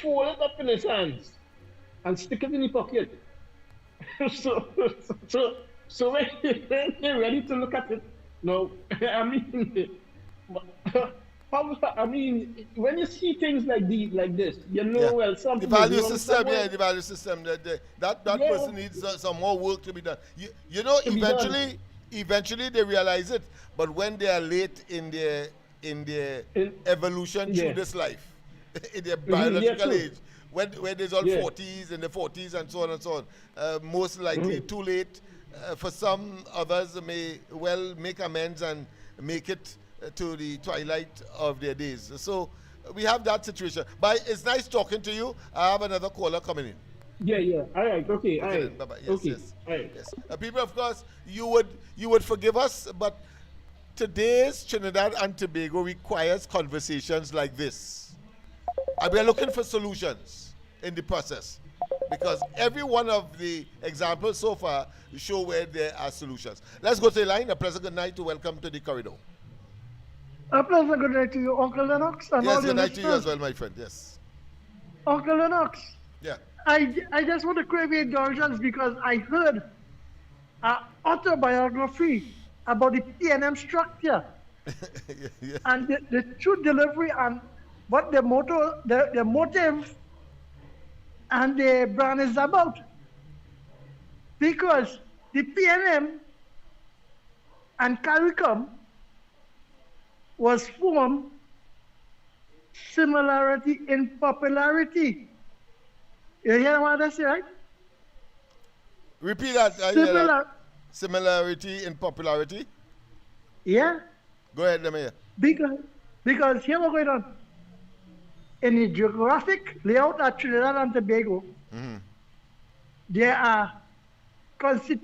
folded it up in his hands, and stick it in his pocket. so, so when they're ready to look at it, no, I mean, I mean, when you see things like this, you know, Yeah. well, The something value is wrong system, somewhere. yeah, the value system. That Yeah. person needs some more work to be done. You know, To be done. eventually they realize it, but when they are late in their In- evolution yeah. through this life, in their Yeah, biological true. age, when there's all Yeah. 40s and the 40s and so on and so on, most likely Mhm. too late. For some others may well make amends and make it to the twilight of their days. So we have that situation. But it's nice talking to you. I have another caller coming in. Yeah. All right. Okay. All Okay, right. then. Bye-bye. Yes, Okay. yes. All right. Yes. People, of course, you would forgive us, but today's Trinidad and Tobago requires conversations like this. And we are looking for solutions in the process. Because every one of the examples so far show where there are solutions. Let's go to the line. A pleasant good night to welcome to the corridor. A pleasant good night to you, Uncle Lennox, and all Yes, your good night to you listeners. as well, my friend. Yes. Uncle Lennox, Yeah. I just want to crave your indulgence because I heard an autobiography about the PNM structure Yeah. and the true delivery and what the motto, the motive and the brand is about. Because the PNM and CARICOM was formed similarity in popularity. You hear what I say, right? Repeat that. I hear that. Similar, Similarity in popularity. yeah. Go ahead, let me hear. Because here what's going on. In the geographic layout of Trinidad and Tobago, there are counties,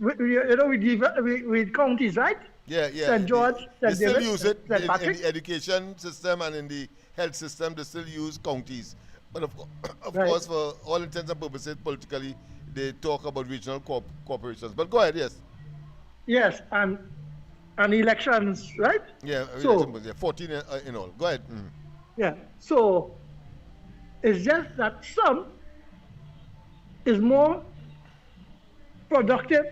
with counties, right? Yeah. St. George, They St. still David, use it St. in Patrick. the education system and in the health system. They still use counties. But of Right. course, for all intents and purposes, politically, they talk about regional corporations. But go ahead, yes. Yes, and elections, right? Yeah, So- 14 in all. Go ahead. Yeah. So it's just that some is more productive.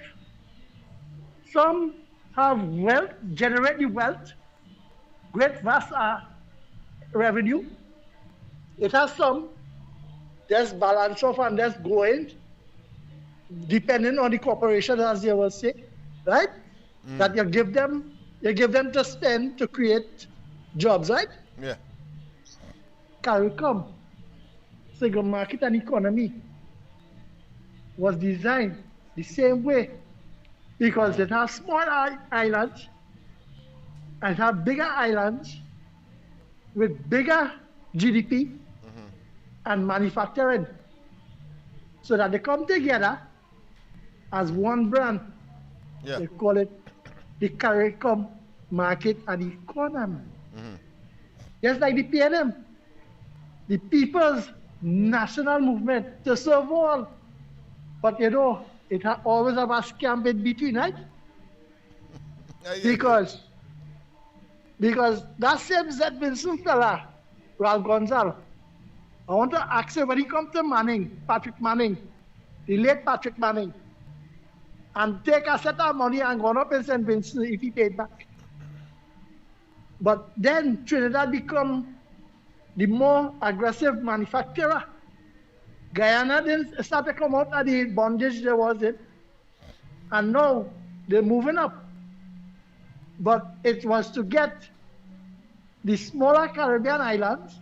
Some have wealth, generate the wealth, great vast revenue. It has some just balance off and just going, depending on the corporation, as they will say, right? That you give them to spend to create jobs, right? Yeah. CARICOM, single market and economy, was designed the same way because it has small islands and it has bigger islands with bigger GDP and manufacturing so that they come together as one brand. Yeah. They call it the CARICOM market and economy. Just like the PNM, the People's National Movement to serve all. But you know, it always have a scam in between, right? Because that same St. Vincent fella, Ralph Gonzalez, I want to ask him when he comes to Manning, Patrick Manning, the late Patrick Manning, and take a set of money and gone up in St. Vincent if he paid back. But then Trinidad become the more aggressive manufacturer. Guyana then started to come out of the bondage there was in. And now they're moving up. But it was to get the smaller Caribbean islands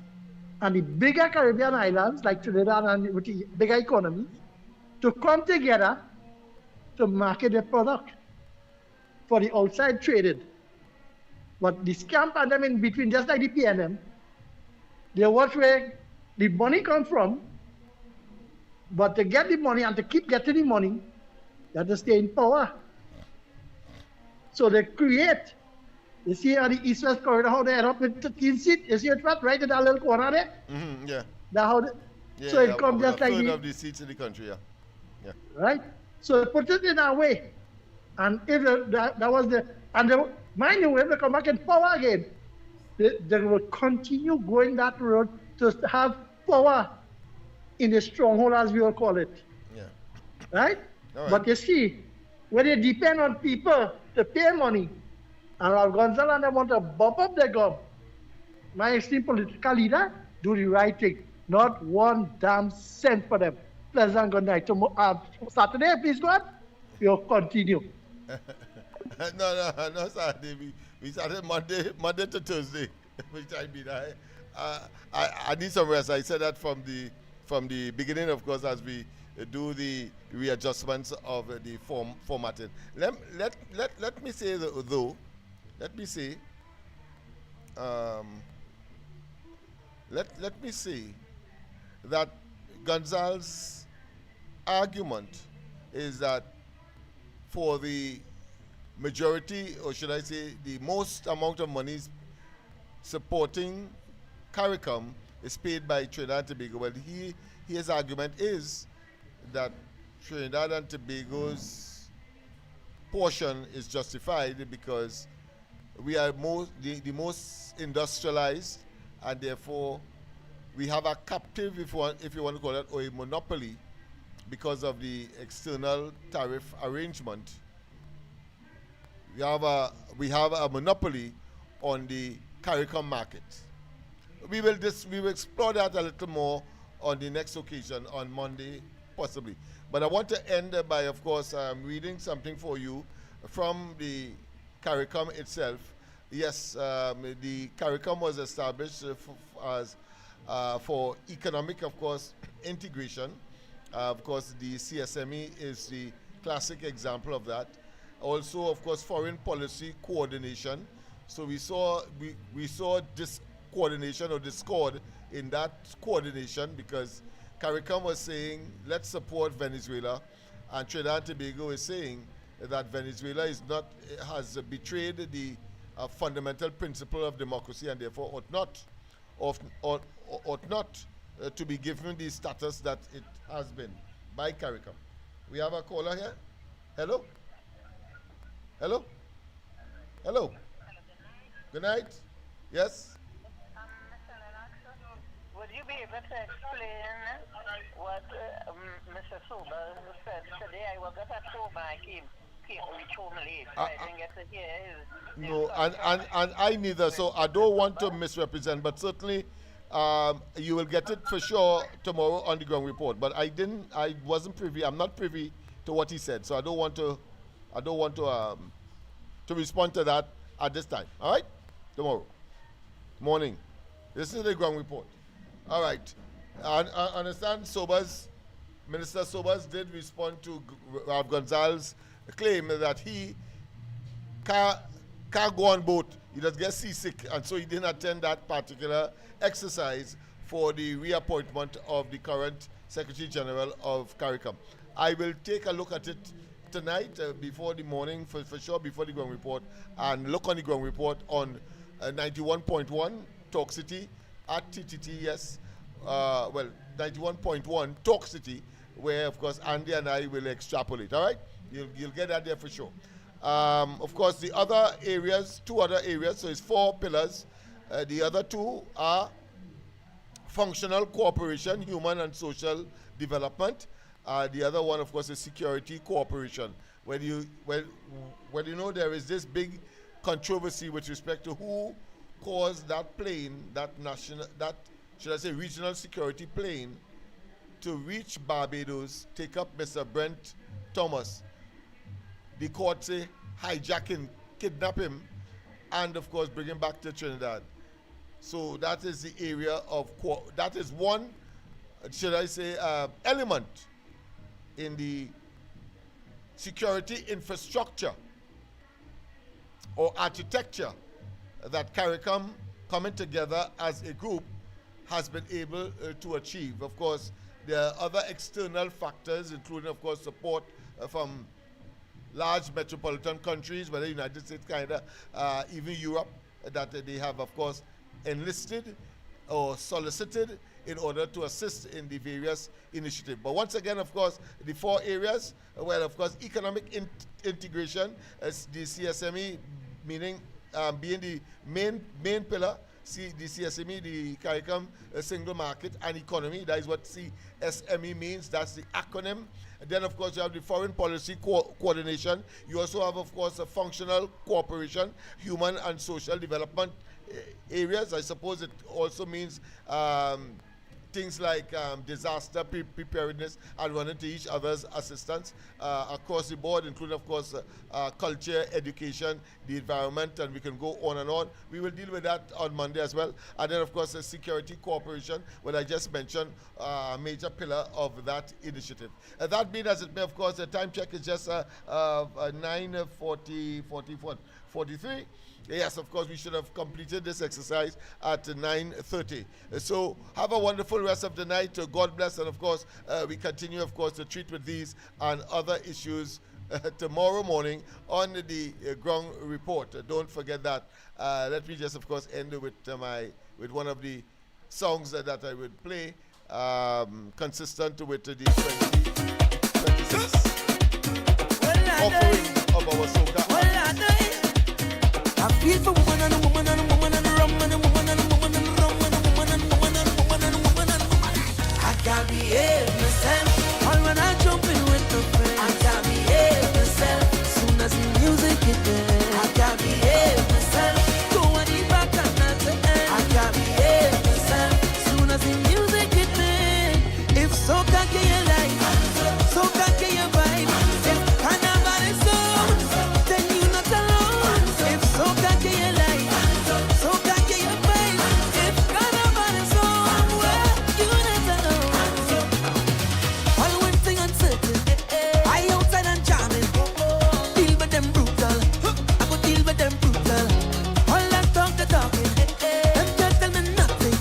and the bigger Caribbean islands like Trinidad and with the bigger economies to come together to market their product for the outside traded. But the scam and them in between, just like the PNM, they watch where the money come from, but to get the money and to keep getting the money, you have to stay in power. So they create, you see how the East-West corridor, how they end up with 13 seats, you see it right in that little corner there? Yeah. That how Yeah, So yeah, it comes about a just like third the, of the seats in the country, yeah. Yeah. right? So put it in a way. And if that was the, and they, mind you, if they come back in power again, they will continue going that road to have power in the stronghold, as we will call it, Yeah. right? All right. But you see, when they depend on people to pay money, and Ralph Gonzalez and they want to bump up their gum, my esteemed political leader, do the right thing. Not one damn cent for them. Pleasant good night. Saturday, please God, we'll continue. No, Saturday. We started Monday to Thursday, which I mean, I need some rest. I said that from the beginning, of course, as we do the readjustments of the formatting. Let me say though, let me say, let me say that Gonzalez's argument is that for the majority, or should I say, the most amount of monies supporting CARICOM is paid by Trinidad and Tobago. Well, his argument is that Trinidad and Tobago's portion is justified because we are the most industrialized, and therefore we have a captive, if you want to call it, or a monopoly because of the external tariff arrangement. We have a monopoly on the CARICOM market. We will explore that a little more on the next occasion, on Monday, possibly. But I want to end by, of course, reading something for you from the CARICOM itself. Yes, the CARICOM was established for economic, of course, integration. Of course, the CSME is the classic example of that. Also, of course, foreign policy coordination. So we saw discoordination or discord in that coordination because CARICOM was saying, let's support Venezuela, and Trinidad and Tobago is saying that Venezuela has betrayed the fundamental principle of democracy and therefore ought not to be given the status that it has been by CARICOM. We have a caller here. Hello? Hello? Hello? Good night? Yes? Mr. Lennox, would you be able to explain what Mr. Sober said today? I was at home and I came reach home late, so I didn't get to hear his no, and I neither, so I don't want to misrepresent, but certainly you will get it for sure tomorrow on the ground report. But I wasn't privy, I'm not privy to what he said, so I don't want to respond to that at this time. All right? Tomorrow morning. This is the ground report. All right. I understand Minister Sobers did respond to Ralph Gonzalez's claim that he can't go on boat. He does get seasick, and so he didn't attend that particular exercise for the reappointment of the current Secretary General of CARICOM. I will take a look at it tonight before the morning, for sure, before the ground report, and look on the ground report on 91.1 Talk City at TTT, yes. 91.1 Talk City, where, of course, Andy and I will extrapolate, all right? You'll get that there for sure. Of course, the other areas, two other areas, so it's 4 pillars. The other 2 are functional cooperation, human and social development. The other one, of course, is security cooperation. When you know there is this big controversy with respect to who caused that plane, that should I say regional security plane, to reach Barbados, take up Mr. Brent Thomas. The court say hijack him, kidnap him, and of course bring him back to Trinidad. So that is the area of, that is one, should I say, element in the security infrastructure or architecture that CARICOM, coming together as a group, has been able to achieve. Of course, there are other external factors, including, of course, support from large metropolitan countries, whether United States, Canada, even Europe, that they have, of course, enlisted or solicited in order to assist in the various initiatives. But once again, of course, the 4 areas, well, of course, economic integration, as the CSME, meaning being the main pillar, the CSME, the CARICOM single market and economy. That is what CSME means. That's the acronym. And then, of course, you have the foreign policy coordination. You also have, of course, a functional cooperation, human and social development areas. I suppose it also means things like disaster preparedness and running to each other's assistance across the board, including, of course, culture, education, the environment, and we can go on and on. We will deal with that on Monday as well. And then, of course, security cooperation, what I just mentioned, a major pillar of that initiative. That being as it may, of course, the time check is just 9:43. Yes, of course, we should have completed this exercise at 9:30. So have a wonderful rest of the night. God bless. And, of course, we continue, of course, to treat with these and other issues tomorrow morning on the ground report. Don't forget that. Let me just, of course, end with one of the songs that I would play, consistent with the 2026 offering of our soca. I feel for woman and a woman and a woman and a rum and a woman and a woman and a rum and a woman and a woman and a woman and a woman and a woman. I can't behave myself. All when I jump in with the friends, I can't behave myself. Soon as the music hit there, I can't behave myself. Go on the back and not the end, I can't behave myself. Soon as the music hit there, if soca get your life, soca get your vibe. If carnival is on, then you not alone. If soca get your life, soca get your vibe. If carnival is on, well, you not alone. All one thing uncertain, I outside and jamming. Deal with them brutal, I go deal with them brutal. All that talk the talking, them just tell me nothing.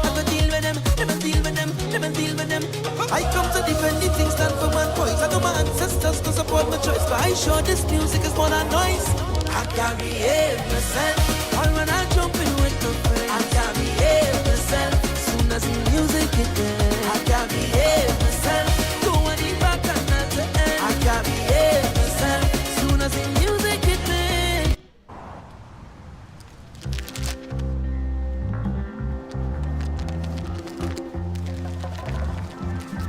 I go deal with them, never deal with them, never deal with them. I come to defend the things stand for my voice. I know my ancestors to support my choice, but I sure this music is more than noise. I can't behave myself. All when I jump in with the friends, I can't behave myself. Soon as the music hit there, I can't behave myself. Go on the back and not the end, I can't behave myself. Soon as the music hit there.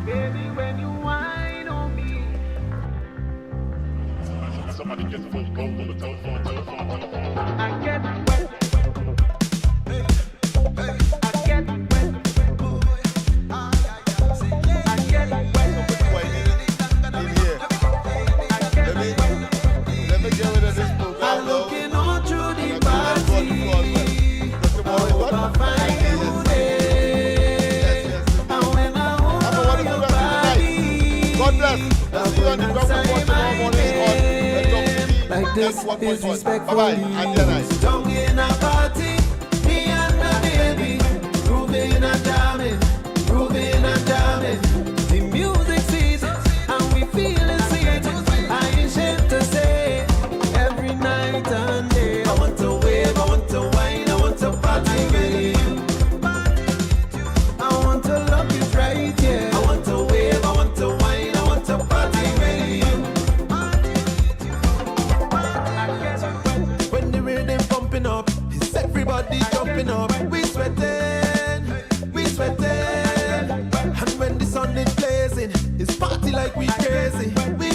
Baby, when you whine on me, Somebody get the phone, go on the telephone. I get wet. I get wet. I get wet. Let me get rid of this program. I'm looking all through the party. Over fine today. And when I hold your body, God bless. I'll see you on the ground report tomorrow morning on like this is respectful. Bye-bye. And good night. Down in a party, me and my baby, grooving and jamming, grooving and jamming. The music season, and we feeling sweet. I ain't ashamed to say, every night and day, I want to wave, I want to wine, I want to party with you. I want to love you right, yeah. I want to wave, I want to wine, I want to party with you. When the rhythm pumping up, it's everybody jumping up. We sweating, we sweating. And when the sun is blazing, it's party like we crazy. We